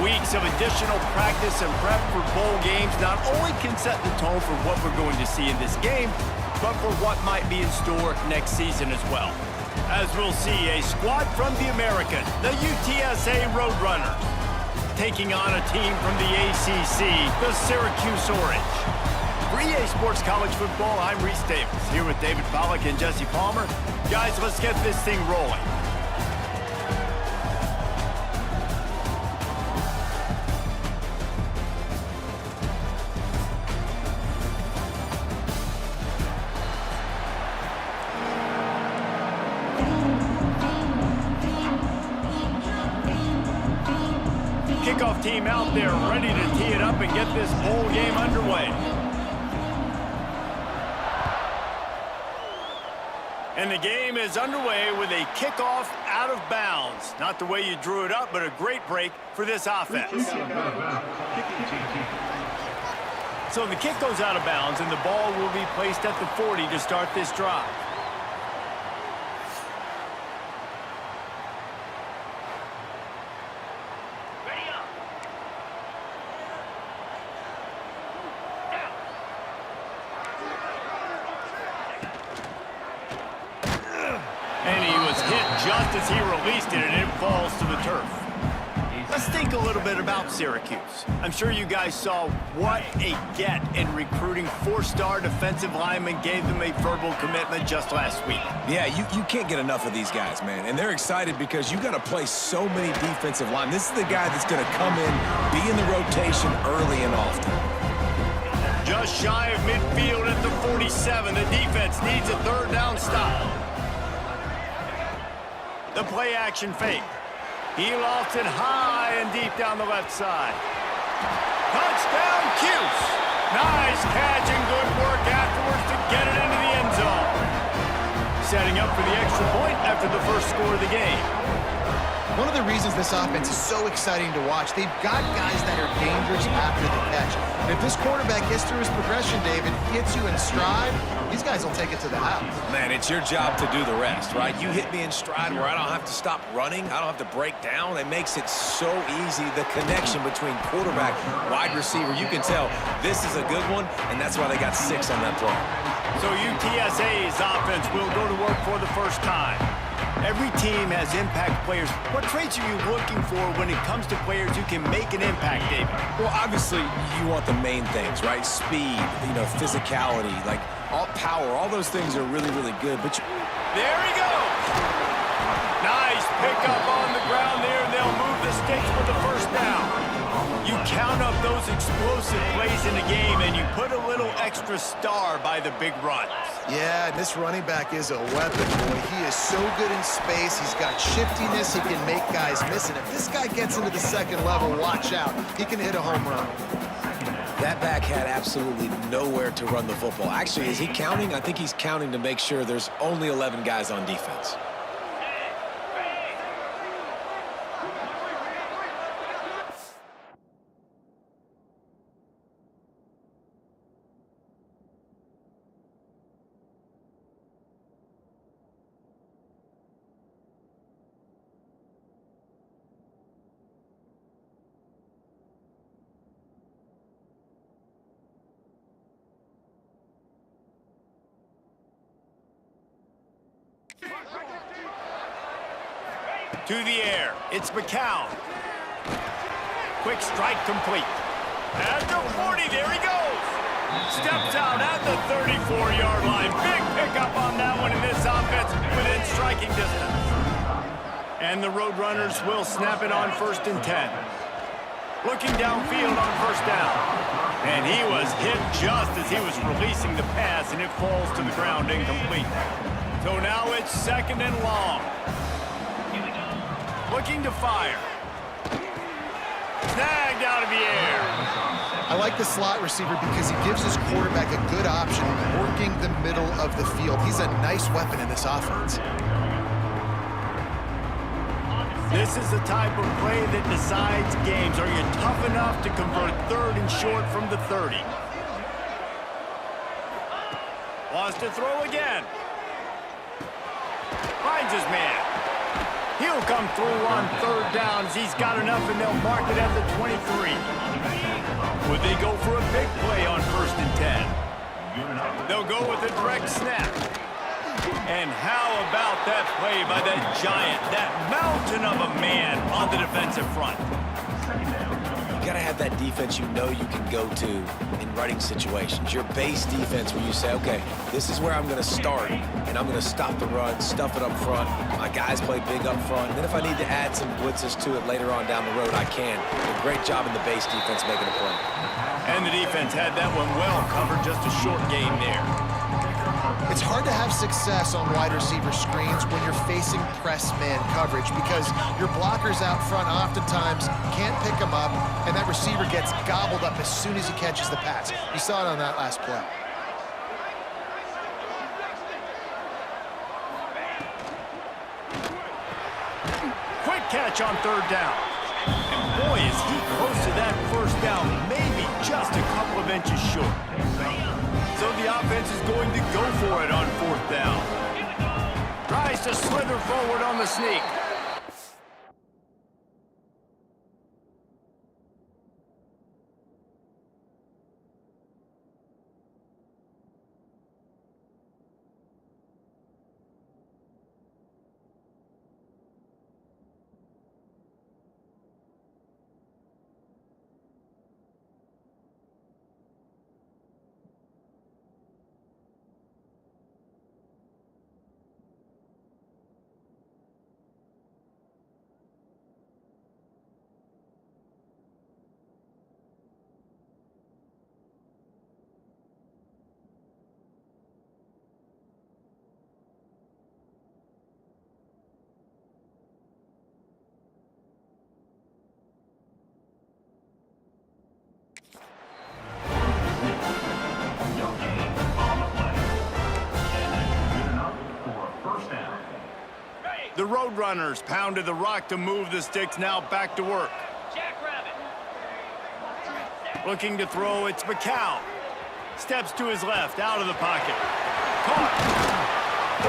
Weeks of additional practice and prep for bowl games not only can set the tone for what we're going to see in this game, but for what might be in store next season as well. As we'll see a squad from the American, the UTSA Roadrunners, taking on a team from the ACC, the Syracuse Orange. For EA Sports College Football, I'm Reese Davis, here with David Pollack and Jesse Palmer. Guys, let's get this thing rolling. Kickoff team out there ready to tee it up and get this bowl game underway. And the game is underway with a kickoff out of bounds. Not the way you drew it up, but a great break for this offense. So the kick goes out of bounds, and the ball will be placed at the 40 to start this drive. And he was hit just as he released it, and it falls to the turf. Let's think a little bit about Syracuse. I'm sure you guys saw what a get in recruiting four-star defensive linemen gave them a verbal commitment just last week. Yeah, you can't get enough of these guys, man. And they're excited because you got to play so many defensive line. This is the guy that's going to come in, be in the rotation early and often. Just shy of midfield at the 47. The defense needs a third down stop. The play action fake. He lofts it high and deep down the left side. Touchdown, Cuse. Nice catch and good work afterwards to get it into the end zone. Setting up for the extra point after the first score of the game. One of the reasons this offense is so exciting to watch, they've got guys that are dangerous after the catch. And if this quarterback gets through his progression, David, hits you in stride, these guys will take it to the house. Man, it's your job to do the rest, right? You hit me in stride where I don't have to stop running. I don't have to break down. It makes it so easy. The connection between quarterback, wide receiver, you can tell this is a good one, and that's why they got 6 on that play. So UTSA's offense will go to work for the first time. Every team has impact players. What traits are you looking for when it comes to players who can make an impact, David? Well, obviously, you want the main things, right? Speed, physicality, like all power, all those things are really, really good. But there he goes. Nice pickup on the ground there, and they'll move the sticks for the first down. You count up those explosive plays in the game, and you put a little extra star by the big runs. Yeah, this running back is a weapon, boy. He is so good in space. He's got shiftiness. He can make guys miss. And if this guy gets into the second level, watch out. He can hit a home run. that back had absolutely nowhere to run the football. Actually, is he counting? I think he's counting to make sure there's only 11 guys on defense. To the air, it's McCown. Quick strike complete. At the 40, there he goes. Steps out at the 34-yard line. Big pickup on that one in this offense within striking distance. And the Roadrunners will snap it on 1st and 10. Looking downfield on 1st down. And he was hit just as he was releasing the pass, and it falls to the ground incomplete. So now it's 2nd and long. Looking to fire. Snagged out of the air. I like the slot receiver because he gives his quarterback a good option working the middle of the field. He's a nice weapon in this offense. This is the type of play that decides games. Are you tough enough to convert 3rd and short from the 30? wants to throw again. Finds his man. He'll come through on third down as he's got enough, and they'll mark it at the 23. Would they go for a big play on 1st and 10? They'll go with a direct snap. And how about that play by that giant, that mountain of a man on the defensive front? You got to have that defense you know you can go to in running situations. Your base defense where you say, okay, this is where I'm going to start, and I'm going to stop the run, stuff it up front. My guys play big up front. And then if I need to add some blitzes to it later on down the road, I can. A great job in the base defense making a play. And the defense had that one well covered, just a short gain there. It's hard to have success on wide receiver screens when you're facing press man coverage because your blockers out front oftentimes can't pick them up, and that receiver gets gobbled up as soon as he catches the pass. You saw it on that last play. Quick catch on third down. And boy, is he close to that first down, maybe just a couple of inches short. So the offense is going to go for it on 4th down. Tries to slither forward on the sneak. The Roadrunners pounded the rock to move the sticks, now back to work. Looking to throw, it's McCown. Steps to his left, out of the pocket. Caught.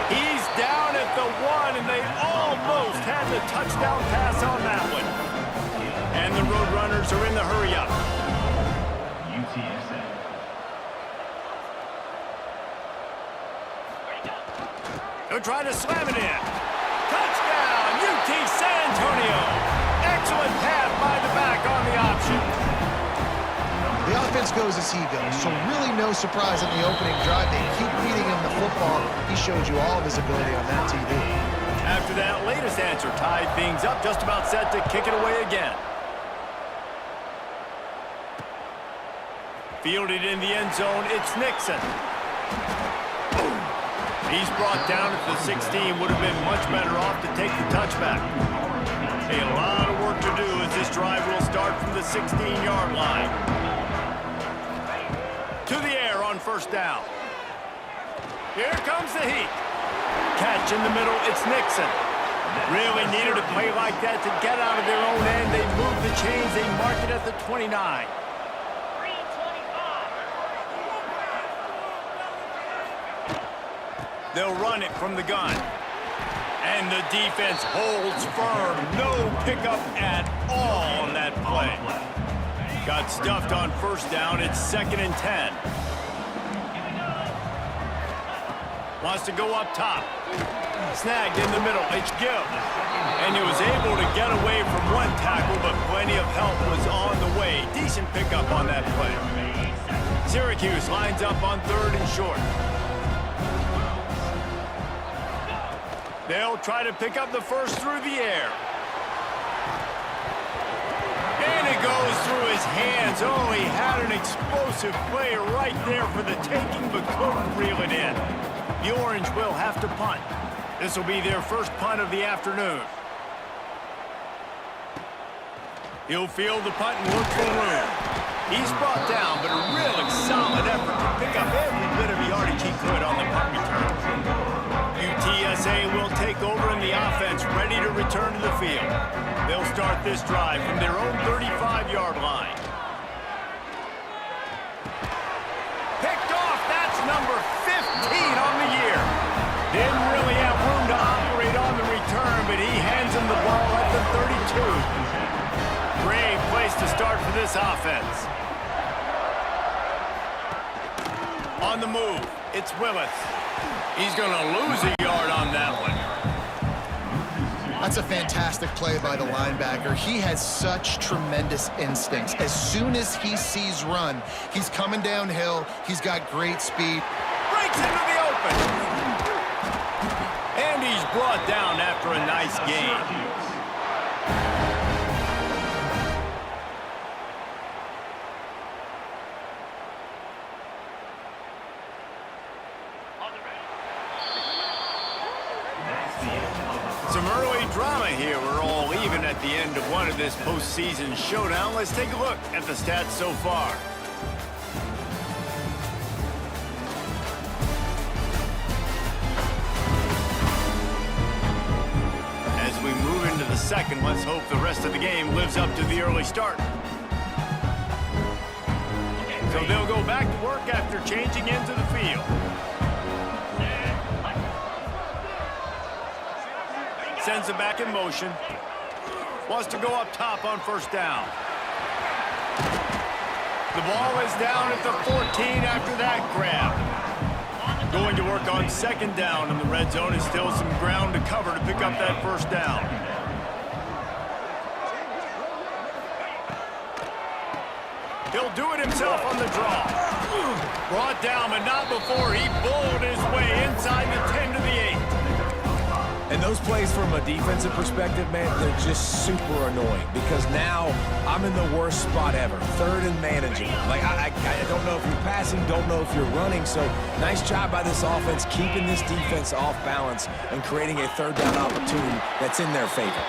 He's down at the 1, and they almost had the touchdown pass on that one. And the Roadrunners are in the hurry-up. UTSA. They'll try to slam it in. Touchdown, UT San Antonio. Excellent pass by the back on the option. The offense goes as he goes, so really no surprise in the opening drive. They keep feeding him the football. He showed you all of his ability on that TV. After that latest answer tied things up, just about set to kick it away again. Fielded in the end zone, it's Nixon. He's brought down at the 16, would have been much better off to take the touchback. A lot of work to do as this drive will start from the 16-yard line. To the air on 1st down. Here comes the heat. Catch in the middle, it's Nixon. Really needed a play like that to get out of their own end. They move the chains, they mark it at the 29. They'll run it from the gun. And the defense holds firm. No pickup at all on that play. Got stuffed on 1st down. It's 2nd and 10. Wants to go up top. Snagged in the middle. It's Gill. And he was able to get away from one tackle, but plenty of help was on the way. Decent pickup on that play. Syracuse lines up on 3rd and short. They'll try to pick up the first through the air. And it goes through his hands. Oh, he had an explosive play right there for the taking, but couldn't reel it in. The Orange will have to punt. This will be their first punt of the afternoon. He'll field the punt and look for room. He's brought down, but a really solid effort to pick up every bit of yardage he could on the punt return. UTSA will take over in the offense, ready to return to the field. They'll start this drive from their own 35-yard line. Picked off, that's number 15 this offense. On the move, it's Willis. He's going to lose a yard on that one. That's a fantastic play by the linebacker. He has such tremendous instincts. As soon as he sees run, he's coming downhill. He's got great speed. Breaks into the open. And he's brought down after a nice gain. Some early drama here. We're all even at the end of one of this postseason showdown. Let's take a look at the stats so far. As we move into the second, let's hope the rest of the game lives up to the early start. So they'll go back to work after changing into the field. Sends it back in motion. Wants to go up top on first down. The ball is down at the 14 after that grab. Going to work on second down in the red zone. Is still some ground to cover to pick up that first down. He'll do it himself on the draw. Brought down, but not before he bowled his way inside the 10 to the 8. And those plays from a defensive perspective, man, they're just super annoying because now I'm in the worst spot ever, third and manageable. Like, I don't know if you're passing, don't know if you're running, so nice job by this offense keeping this defense off balance and creating a third down opportunity that's in their favor.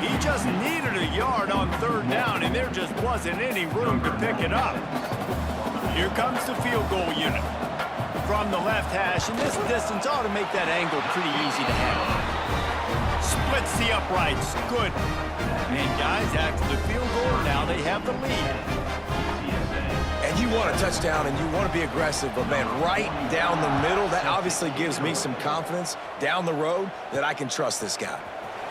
He just needed a yard on third down, and there just wasn't any room to pick it up. Here comes the field goal unit. From the left hash, and this distance ought to make that angle pretty easy to handle. Splits the uprights. Good. And guys, after the field goal, now they have the lead. And you want a touchdown and you want to be aggressive, but man, right down the middle, that obviously gives me some confidence down the road that I can trust this guy.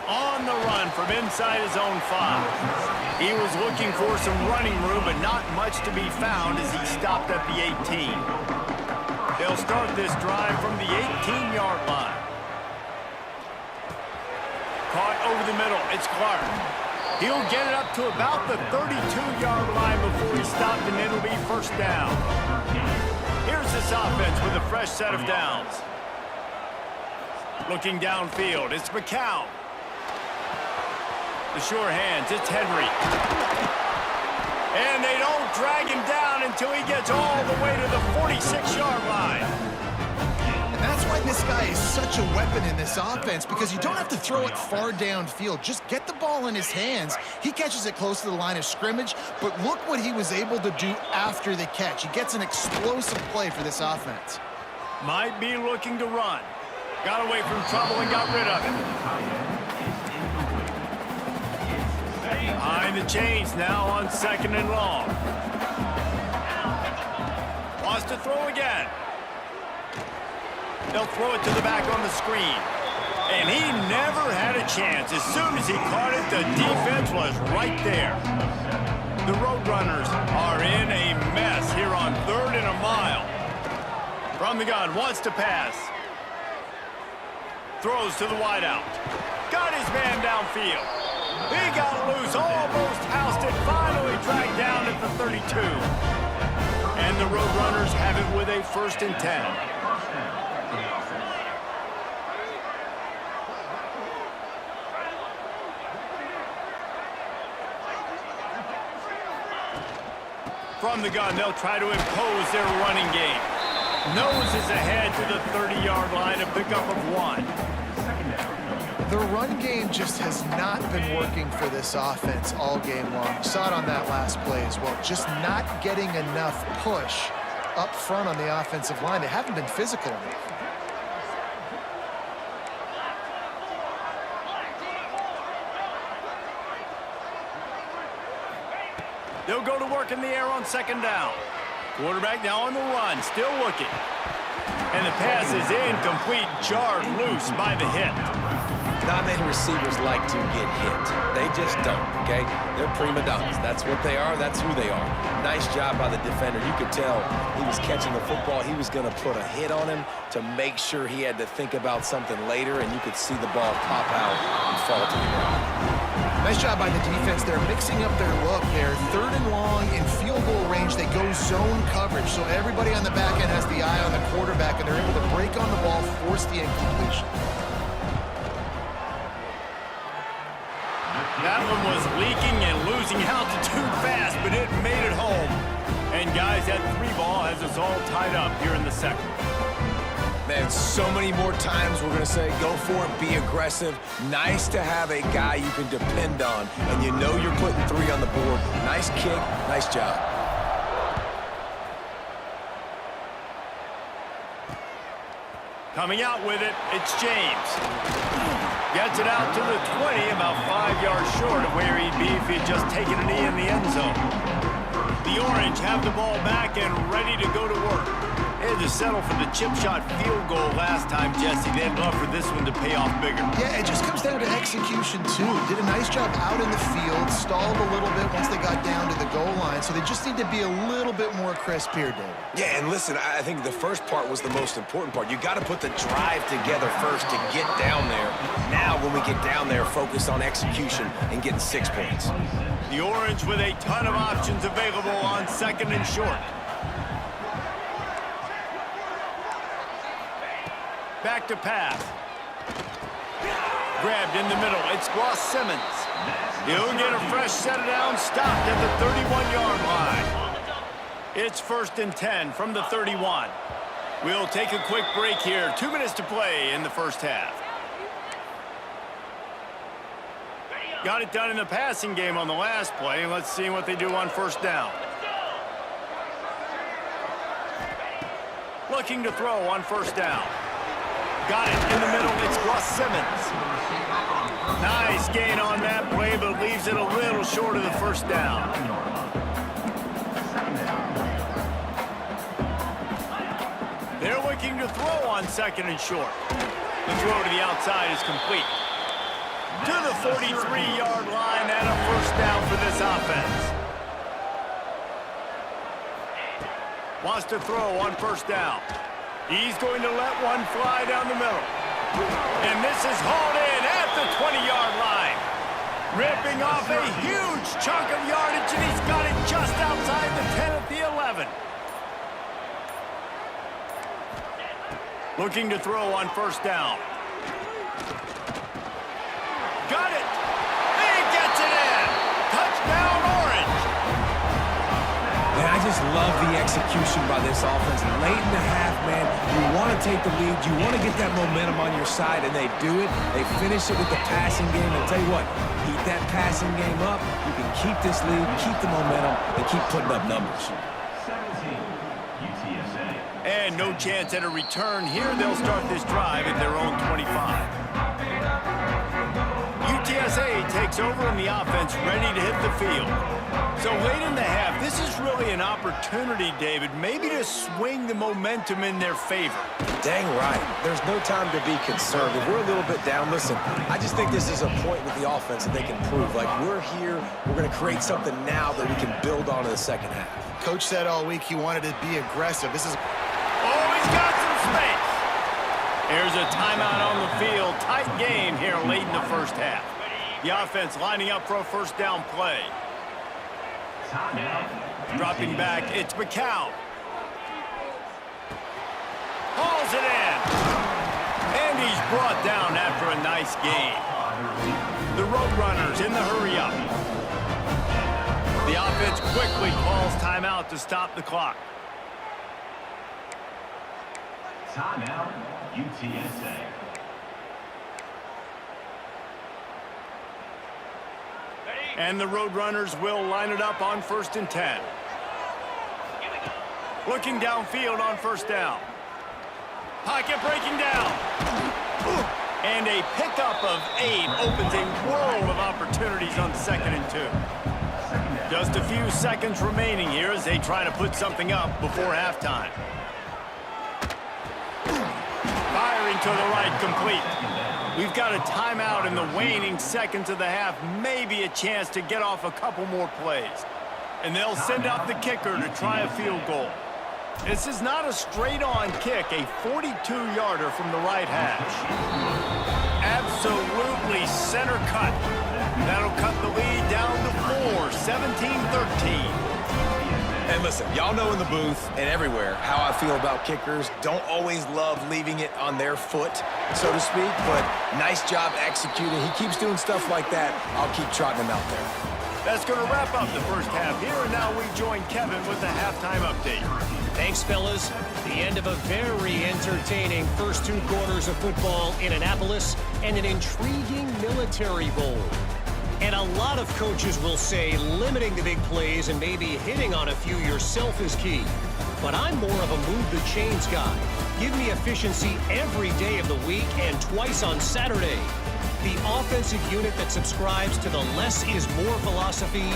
On the run from inside his own 5. He was looking for some running room, but not much to be found as he stopped at the 18. They'll start this drive from the 18-yard line. Caught over the middle. It's Clark. He'll get it up to about the 32-yard line before he stopped, and it'll be first down. Here's this offense with a fresh set of downs. Looking downfield, it's McCown. The sure hands, it's Henry. And they don't drag him down until he gets all the way to the 46-yard line. And that's why this guy is such a weapon in this offense, because you don't have to throw it far downfield. Just get the ball in his hands. He catches it close to the line of scrimmage, but look what he was able to do after the catch. He gets an explosive play for this offense. Might be looking to run. Got away from trouble and got rid of it. Behind the chains now on second and long. Wants to throw again. They'll throw it to the back on the screen. And he never had a chance. As soon as he caught it, the defense was right there. The Roadrunners are in a mess here on 3rd and a mile. From the gun, wants to pass. Throws to the wideout. Got his man downfield. He got loose, almost housed it, finally dragged down at the 32. And the Roadrunners have it with a 1st and 10. From the gun, they'll try to impose their running game. Noses ahead to the 30-yard line, a pickup of 1. The run game just has not been working for this offense all game long. You saw it on that last play as well. Just not getting enough push up front on the offensive line. They haven't been physical enough. They'll go to work in the air on second down. Quarterback now on the run, still looking. And the pass is incomplete, jarred loose by the hit. Not many receivers like to get hit. They just don't, okay? They're prima donnas. That's what they are. That's who they are. Nice job by the defender. You could tell he was catching the football. He was going to put a hit on him to make sure he had to think about something later, and you could see the ball pop out and fall to the ground. Nice job by the defense. They're mixing up their look there. 3rd and long in field goal range. They go zone coverage, so everybody on the back end has the eye on the quarterback, and they're able to break on the ball, force the incompletion. That one was leaking and losing altitude fast, but it made it home. And guys, that 3 ball has us all tied up here in the second. Man, so many more times we're going to say, go for it, be aggressive. Nice to have a guy you can depend on, and you know you're putting 3 on the board. Nice kick, nice job. Coming out with it, it's James. Gets it out to the 20, about 5 yards short of where he'd be if he'd just taken a knee in the end zone. The Orange have the ball back and ready to go to work. They had to settle for the chip shot field goal last time, Jesse. They'd love for this one to pay off bigger. Yeah, it just comes down to execution, too. Did a nice job out in the field, stalled a little bit once they got down to the goal line, so they just need to be a little bit more crisp here, David. Yeah, and listen, I think the first part was the most important part. You got to put the drive together first to get down there. Now, when we get down there, focus on execution and getting 6 points. The Orange with a ton of options available on 2nd and short. Back to pass. Grabbed in the middle. It's Ross Simmons. He'll get a fresh set down, stopped at the 31-yard line. It's 1st and 10 from the 31. We'll take a quick break here. 2 minutes to play in the first half. Got it done in the passing game on the last play. Let's see what they do on 1st down. Looking to throw on 1st down. Got it in the middle. It's Russ Simmons. Nice gain on that play, but leaves it a little short of the 1st down. They're looking to throw on 2nd and short. The throw to the outside is complete. To the 43-yard line and a 1st down for this offense. Wants to throw on 1st down. He's going to let one fly down the middle. And this is hauled in at the 20-yard line. Ripping off a huge chunk of yardage, and he's got it just outside the 10 at the 11. Looking to throw on 1st down. Got it. He gets it in. Touchdown, Orange. Man, I just love the execution by this offense. Late in the half, man, you want to take the lead. You want to get that momentum on your side, and they do it. They finish it with the passing game. And I'll tell you what, keep that passing game up. You can keep this lead, keep the momentum, and keep putting up numbers. 17, UTSA. And no chance at a return here. They'll start this drive at their own 25. UTSA takes over in the offense, ready to hit the field. So late in the half, this is really an opportunity, David, maybe to swing the momentum in their favor. Dang right. There's no time to be concerned. If we're a little bit down, listen, I just think this is a point with the offense that they can prove. Like, we're here, we're going to create something now that we can build on in the second half. Coach said all week he wanted to be aggressive. This is... Oh, he's got some space. Here's a timeout on the field. Tight game here late in the first half. The offense lining up for a 1st down play. Dropping back, it's McCown. Hauls it in. And he's brought down after a nice gain. The Roadrunners in the hurry-up. The offense quickly calls timeout to stop the clock. Timeout, UTSA. And the Roadrunners will line it up on 1st and 10. Looking downfield on 1st down. Pocket breaking down. And a pickup of 8 opens a world of opportunities on 2nd and 2. Just a few seconds remaining here as they try to put something up before halftime. Firing to the right, complete. We've got a timeout in the waning seconds of the half, maybe a chance to get off a couple more plays. And they'll send out the kicker to try a field goal. This is not a straight-on kick, a 42-yarder from the right hash. Absolutely center cut. That'll cut the lead down to 4, 17-13. And listen, y'all know in the booth and everywhere how I feel about kickers. Don't always love leaving it on their foot, so to speak, but nice job executing. He keeps doing stuff like that. I'll keep trotting him out there. That's going to wrap up the first half here, and now we join Kevin with the halftime update. Thanks, fellas. The end of a very entertaining first 2 quarters of football in Annapolis and an intriguing Military Bowl. And a lot of coaches will say limiting the big plays and maybe hitting on a few yourself is key. But I'm more of a move the chains guy. Give me efficiency every day of the week and twice on Saturday. The offensive unit that subscribes to the less is more philosophy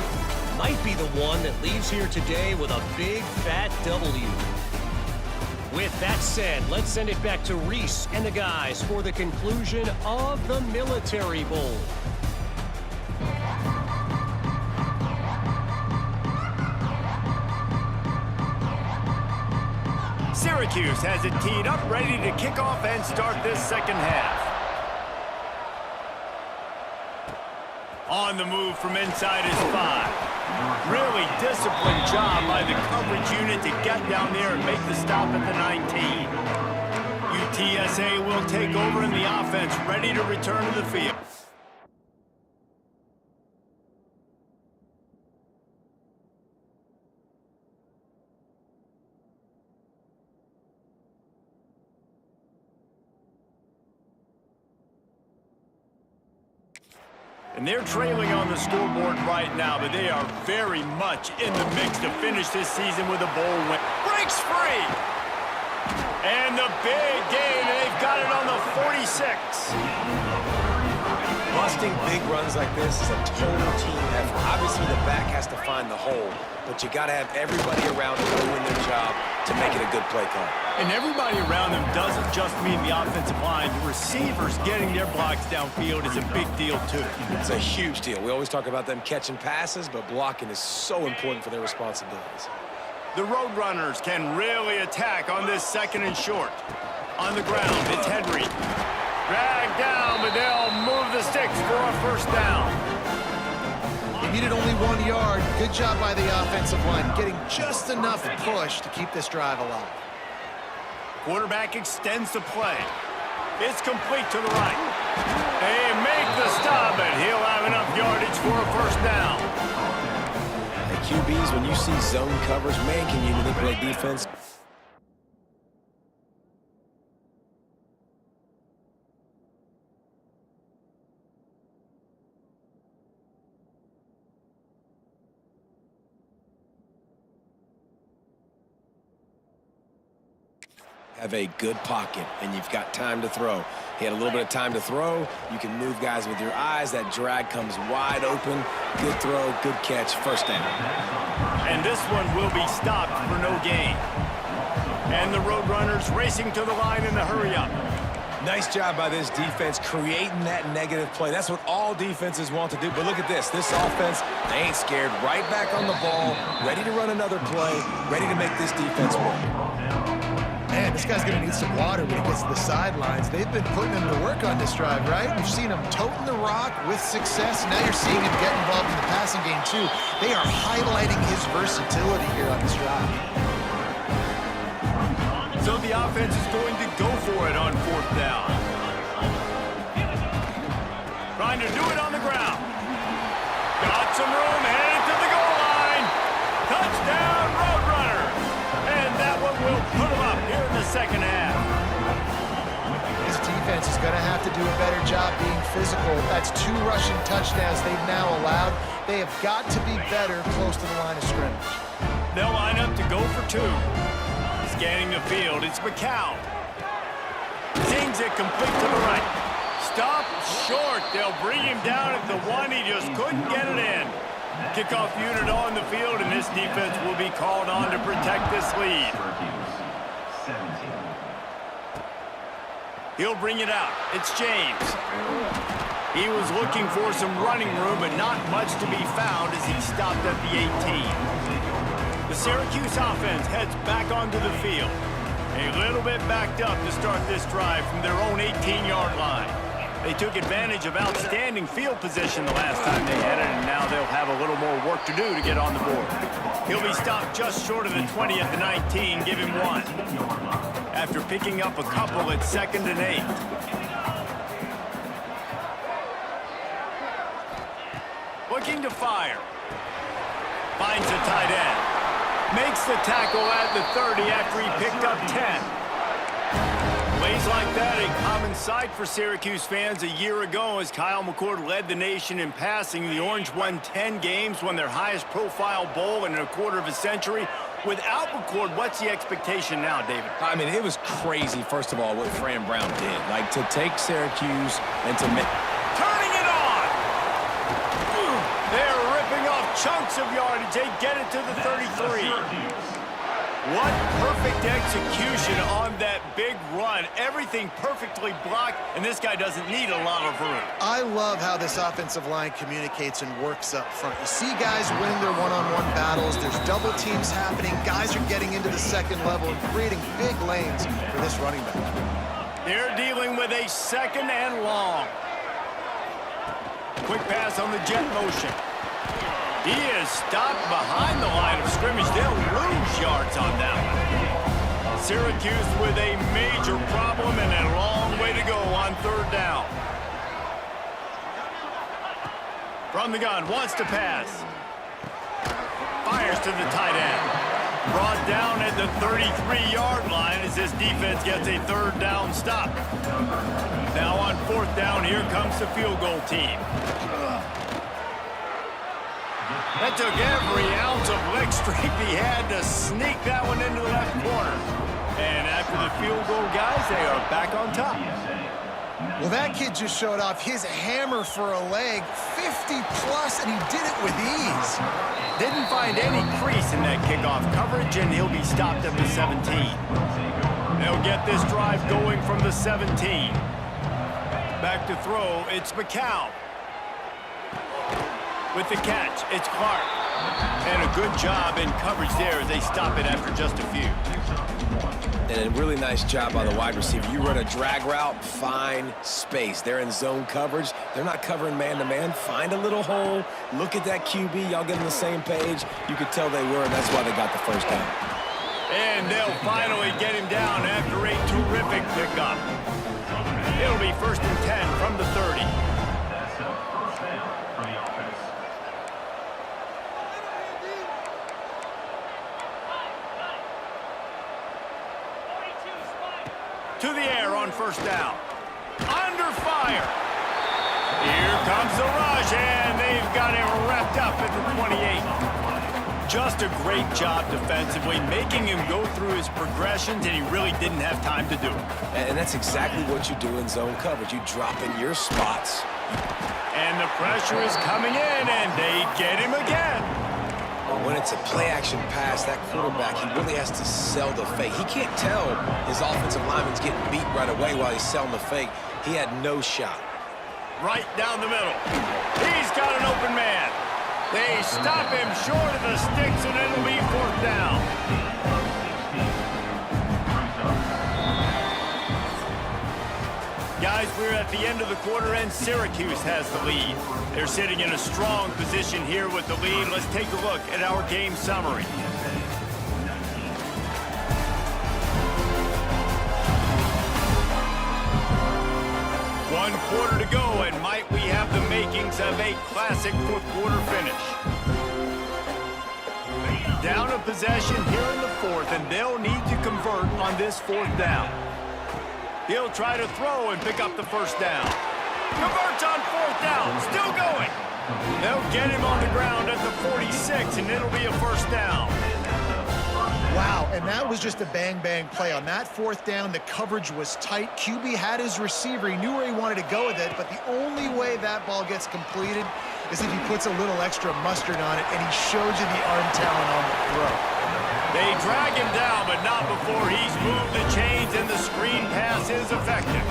might be the one that leaves here today with a big fat W. With that said, let's send it back to Reese and the guys for the conclusion of the Military Bowl. Syracuse has it teed up, ready to kick off and start this second half. On the move from inside is 5. Really disciplined job by the coverage unit to get down there and make the stop at the 19. UTSA will take over in the offense, ready to return to the field. And they're trailing on the scoreboard right now, but they are very much in the mix to finish this season with a bowl win. Breaks free! And the big gain, and they've got it on the 46. Busting big runs like this is a total team effort. Obviously, the back has to find the hole, but you got to have everybody around them doing their job to make it a good play call. And everybody around them doesn't just mean the offensive line. The receivers getting their blocks downfield is a big deal, too. It's a huge deal. We always talk about them catching passes, but blocking is so important for their responsibilities. The Roadrunners can really attack on this second and short. On the ground, it's Henry. Dragged down, but they'll move the sticks for a first down. They needed only 1 yard. Good job by the offensive line, getting just enough push to keep this drive alive. Quarterback extends the play. It's complete to the right. They make the stop, and he'll have enough yardage for a first down. And QBs, when you see zone coverage, man, can you manipulate defense? Have a good pocket, and you've got time to throw. He had a little bit of time to throw. You can move guys with your eyes. That drag comes wide open. Good throw, good catch, first down. And this one will be stopped for no gain. And the Roadrunners racing to the line in the hurry-up. Nice job by this defense creating that negative play. That's what all defenses want to do. But look at this. This offense, they ain't scared. Right back on the ball, ready to run another play, ready to make this defense work. Man, this guy's going to need some water when he gets to the sidelines. They've been putting him to work on this drive, right? We've seen him toting the rock with success. Now you're seeing him get involved in the passing game, too. They are highlighting his versatility here on this drive. So the offense is going to go for it on fourth down. Trying to do it on the ground. Got some room, headed to the goal line. Touchdown, Roadrunner. And that one will put them up here in the second half. This defense is going to have to do a better job being physical. That's 2 rushing touchdowns they've now allowed. They have got to be better close to the line of scrimmage. They'll line up to go for 2. Scanning the field, it's McCown. Zings it complete to the right. Stop short. They'll bring him down at the 1. He just couldn't get it in. Kickoff unit on the field, and this defense will be called on to protect this lead. He'll bring it out. It's James. He was looking for some running room, but not much to be found as he stopped at the 18. The Syracuse offense heads back onto the field. A little bit backed up to start this drive from their own 18-yard line. They took advantage of outstanding field position the last time they had it, and now they'll have a little more work to do to get on the board. He'll be stopped just short of the 20 at the 19, give him 1. After picking up a couple at 2nd and 8. Looking to fire. Finds the tight end. Makes the tackle at the 30 after he picked up 10. Plays like that, a common sight for Syracuse fans. A year ago, as Kyle McCord led the nation in passing, the Orange won 10 games, won their highest profile bowl in a quarter of a century. Without McCord, what's the expectation now, David? I mean, it was crazy, first of all, what Fran Brown did. Like, to take Syracuse and to make... Turning it on! They're ripping off chunks of yardage. They get it to the 33. What perfect execution on that big run. Everything perfectly blocked, and this guy doesn't need a lot of room. I love how this offensive line communicates and works up front. You see guys winning their one-on-one battles. There's double teams happening. Guys are getting into the second level and creating big lanes for this running back. They're dealing with a 2nd and long. Quick pass on the jet motion. He is stopped behind the line of scrimmage. They'll lose yards on that one. Syracuse with a major problem and a long way to go on 3rd down. From the gun, wants to pass. Fires to the tight end. Brought down at the 33-yard line as this defense gets a 3rd down stop. Now on 4th down, here comes the field goal team. That took every ounce of leg strength he had to sneak that one into the left corner. And after the field goal, guys, they are back on top. Well, that kid just showed off his hammer for a leg, 50-plus, and he did it with ease. Didn't find any crease in that kickoff coverage, and he'll be stopped at the 17. They'll get this drive going from the 17. Back to throw, it's McCown. With the catch, it's Clark. And a good job in coverage there as they stop it after just a few. And a really nice job by the wide receiver. You run a drag route, find space. They're in zone coverage. They're not covering man-to-man. Find a little hole. Look at that QB. Y'all get on the same page. You could tell they were, and that's why they got the 1st down. And they'll finally get him down after a terrific pickup. It'll be 1st and 10 from the 30. That's a 1st down for the offense. To the air on 1st down. Under fire. Here comes the rush, and they've got him wrapped up at the 28. Just a great job defensively, making him go through his progressions, and he really didn't have time to do it. And that's exactly what you do in zone coverage. You drop in your spots. And the pressure is coming in, and they get him again. When it's a play-action pass, that quarterback, he really has to sell the fake. He can't tell his offensive lineman's getting beat right away while he's selling the fake. He had no shot. Right down the middle. He's got an open man. They stop him short of the sticks, and it'll be 4th down. Guys, we're at the end of the quarter, and Syracuse has the lead. They're sitting in a strong position here with the lead. Let's take a look at our game summary. One quarter to go, and might we have the makings of a classic 4th quarter finish. Down a possession here in the 4th, and they'll need to convert on this 4th down. He'll try to throw and pick up the 1st down. Converts on 4th down, still going. They'll get him on the ground at the 46, and it'll be a 1st down. Wow, and that was just a bang-bang play. On that 4th down, the coverage was tight. QB had his receiver. He knew where he wanted to go with it, but the only way that ball gets completed is if he puts a little extra mustard on it, and he showed you the arm talent on the throw. They drag him down, but not before he's moved the chains and the screen pass is effective.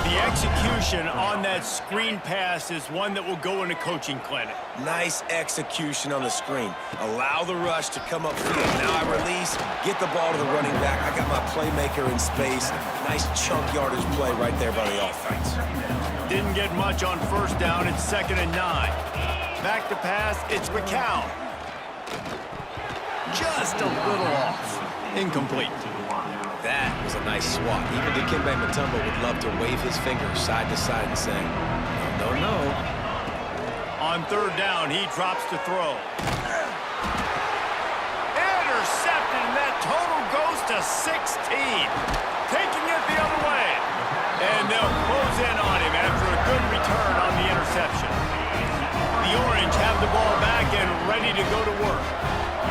The execution on that screen pass is one that will go in a coaching clinic. Nice execution on the screen. Allow the rush to come upfield. Now I release, get the ball to the running back. I got my playmaker in space. Nice chunk yardage play right there by the offense. Didn't get much on first down. It's 2nd and 9. Back to pass. It's McCown. Just a little off. Incomplete. That was a nice swat. Even Dikembe Mutombo would love to wave his fingers side to side and say, no, no, no. On 3rd down, he drops to throw. Intercepted, and that total goes to 16. Taking it the other way. And they'll close in on him after a good return on the interception. The Orange have the ball back and ready to go to work.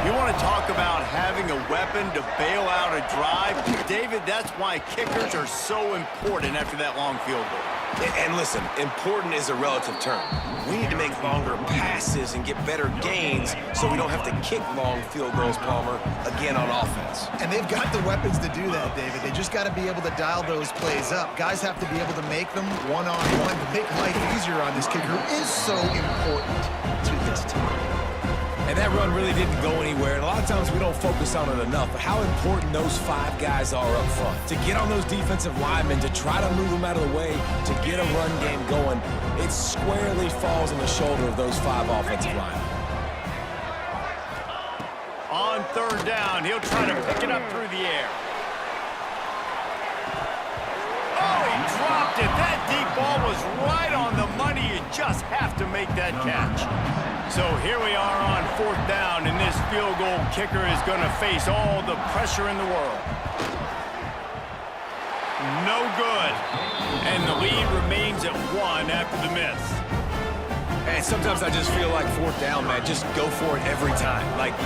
You want to talk about having a weapon to bail out a drive? David, that's why kickers are so important after that long field goal. And listen, important is a relative term. We need to make longer passes and get better gains so we don't have to kick long field goals, Palmer, again on offense. And they've got the weapons to do that, David. They just got to be able to dial those plays up. Guys have to be able to make them one-on-one to make life easier on this kicker, who is so important to this team. And that run really didn't go anywhere. And a lot of times we don't focus on it enough, but how important those 5 guys are up front. To get on those defensive linemen, to try to move them out of the way, to get a run game going, it squarely falls on the shoulder of those 5 offensive linemen. On 3rd down, he'll try to pick it up through the air. Oh, he dropped it. That deep ball was right on the money. You just have to make that catch. So here we are on 4th down, and this field goal kicker is going to face all the pressure in the world. No good. And the lead remains at 1 after the miss. And sometimes I just feel like 4th down, man, just go for it every time. Like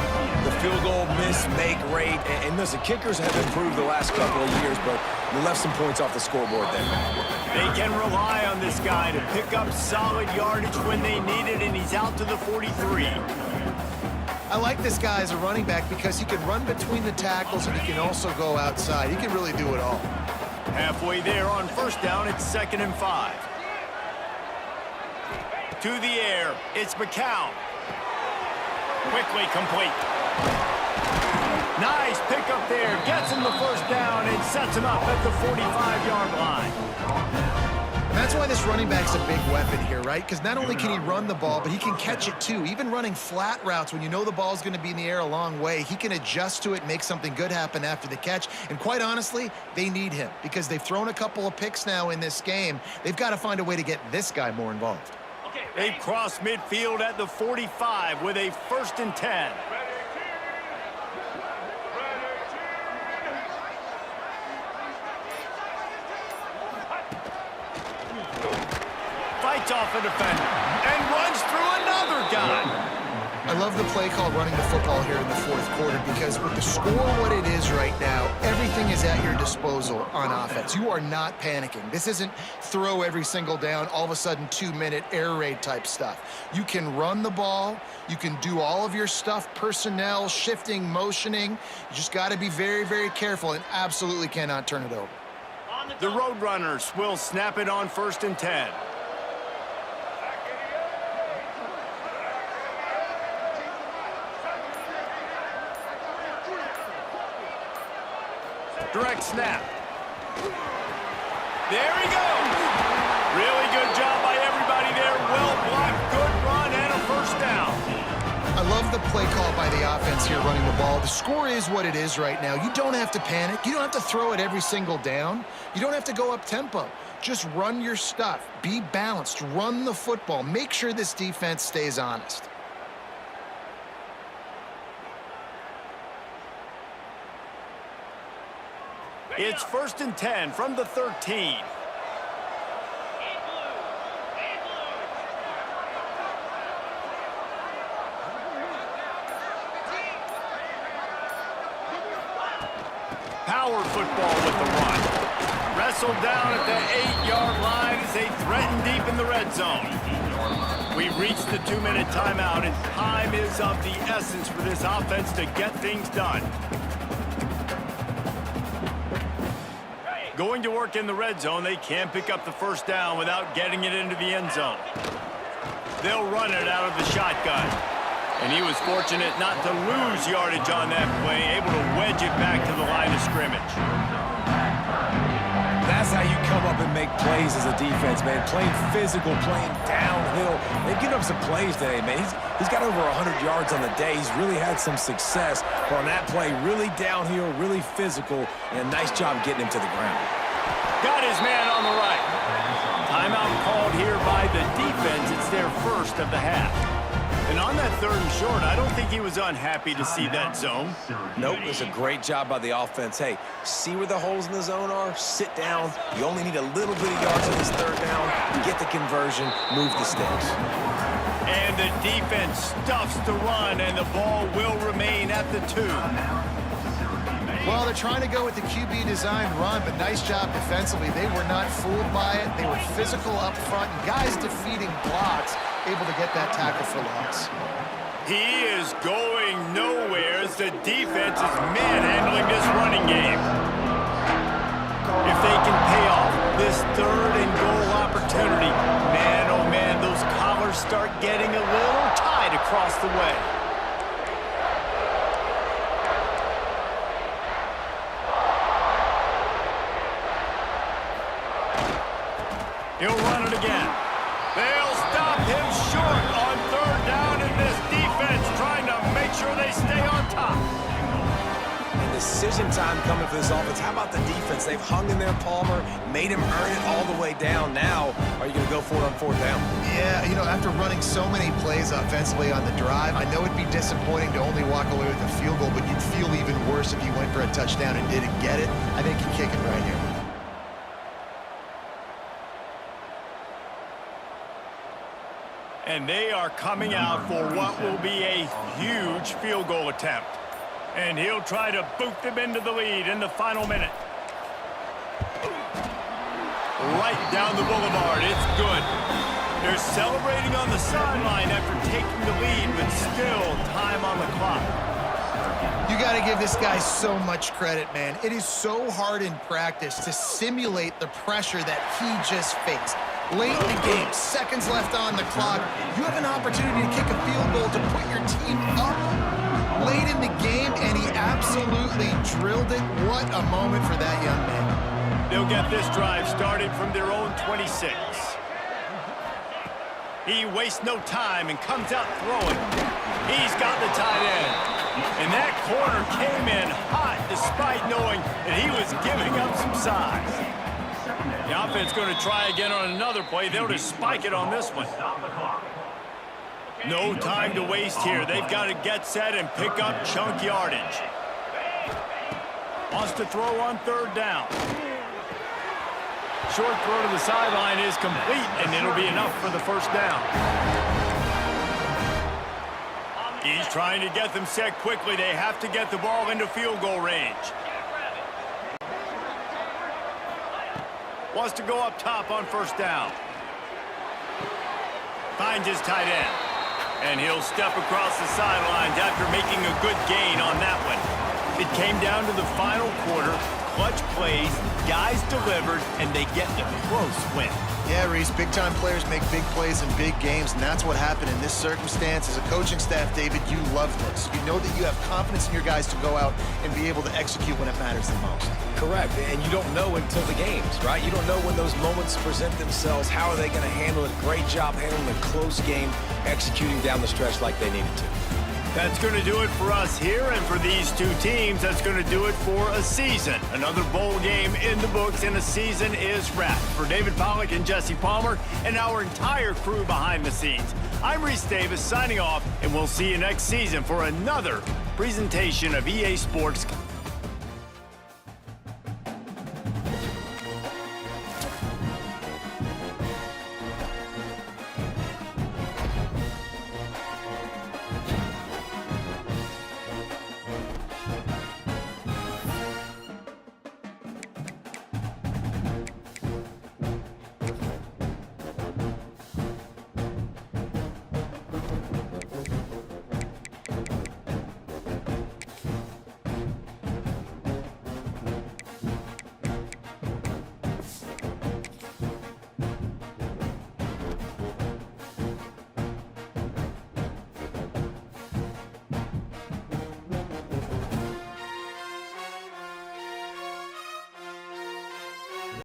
the field goal miss, make rate. And listen, kickers have improved the last couple of years, but we left some points off the scoreboard there. They can rely on this guy to pick up solid yardage when they need it, and he's out to the 43. I like this guy as a running back because he can run between the tackles and he can also go outside. He can really do it all. Halfway there on 1st down, it's 2nd and 5. To the air, it's McCown. Quickly complete. Nice pickup there. Gets him the 1st down and sets him up at the 45-yard line. And that's why this running back's a big weapon here, right? Because not only can he run the ball, but he can catch it too. Even running flat routes when you know the ball's going to be in the air a long way, he can adjust to it, make something good happen after the catch. And quite honestly, they need him because they've thrown a couple of picks now in this game. They've got to find a way to get this guy more involved. They cross midfield at the 45 with a 1st and 10. Fights off a defender and runs through another guy. I love the play call running the football here in the 4th quarter because with the score what it is right now, everything is at your disposal on offense. You are not panicking. This isn't throw every single down, all of a sudden 2-minute air raid type stuff. You can run the ball. You can do all of your stuff, personnel, shifting, motioning. You just got to be very, very careful and absolutely cannot turn it over. The Roadrunners will snap it on 1st and 10. Direct snap. There he goes. Really good job by everybody there. Well blocked, good run, and a 1st down. I love the play call by the offense here running the ball. The score is what it is right now. You don't have to panic. You don't have to throw it every single down. You don't have to go up tempo. Just run your stuff. Be balanced. Run the football. Make sure this defense stays honest. It's 1st and 10 from the 13. Power football with the run. wrestled down at the 8-yard line as they threaten deep in the red zone. We've reached the 2-minute timeout, and time is of the essence for this offense to get things done. Going to work in the red zone, they can't pick up the first down without getting it into the end zone. They'll run it out of the shotgun. And he was fortunate not to lose yardage on that play, able to wedge it back to the line of scrimmage. That's how you come up and make plays as a defense, man. Playing physical, playing downhill. They've given up some plays today, man. He's got over 100 yards on the day. He's really had some success. But on that play, really downhill, really physical, and a nice job getting him to the ground. Got his man on the right. Timeout called here by the defense. It's their first of the half. And on that 3rd and short, I don't think he was unhappy to see that zone. Nope, it was a great job by the offense. Hey, see where the holes in the zone are? Sit down. You only need a little bit of yards on this 3rd down. Get the conversion, move the sticks. And the defense stuffs the run, and the ball will remain at the 2. Well, they're trying to go with the QB design run, but nice job defensively. They were not fooled by it. They were physical up front. Guys defeating blocks, able to get that tackle for loss. He is going nowhere as the defense is manhandling this running game. If they can pay off this 3rd and goal opportunity, man, oh man, those collars start getting a little tight across the way. He'll run it again. They'll stop him short on 3rd down, and this defense trying to make sure they stay on top. And decision time coming for this offense. How about the defense? They've hung in there, Palmer, made him earn it all the way down. Now, are you going to go for it on 4th down? Yeah, you know, after running so many plays offensively on the drive, I know it'd be disappointing to only walk away with a field goal, but you'd feel even worse if you went for a touchdown and didn't get it. I think you kick it right here. And they are coming out for what will be a huge field goal attempt. And he'll try to boot them into the lead in the final minute. Right down the boulevard, it's good. They're celebrating on the sideline after taking the lead, but still time on the clock. You got to give this guy so much credit, man. It is so hard in practice to simulate the pressure that he just faced. Late in the game, seconds left on the clock, you have an opportunity to kick a field goal to put your team up late in the game, and he absolutely drilled it. What a moment for that young man. They'll get this drive started from their own 26. He wastes no time and comes out throwing. He's got the tight end. And that corner came in hot despite knowing that he was giving up some size. The offense going to try again on another play. They'll just spike it on this one. No time to waste here. They've got to get set and pick up chunk yardage. Wants to throw on 3rd down. Short throw to the sideline is complete, and it'll be enough for the first down. He's trying to get them set quickly. They have to get the ball into field goal range. Wants to go up top on 1st down. Finds his tight end. And he'll step across the sidelines after making a good gain on that one. It came down to the final quarter. Clutch plays, guys delivered, and they get the close win. Yeah, Reese, big-time players make big plays in big games, and that's what happened in this circumstance. As a coaching staff, David, you love this. You know that you have confidence in your guys to go out and be able to execute when it matters the most. Correct, and you don't know until the games, right? You don't know when those moments present themselves. How are they going to handle it? Great job handling a close game, executing down the stretch like they needed to. That's going to do it for us here, and for these two teams, that's going to do it for a season. Another bowl game in the books, and a season is wrapped. For David Pollack and Jesse Palmer, and our entire crew behind the scenes, I'm Reese Davis signing off, and we'll see you next season for another presentation of EA Sports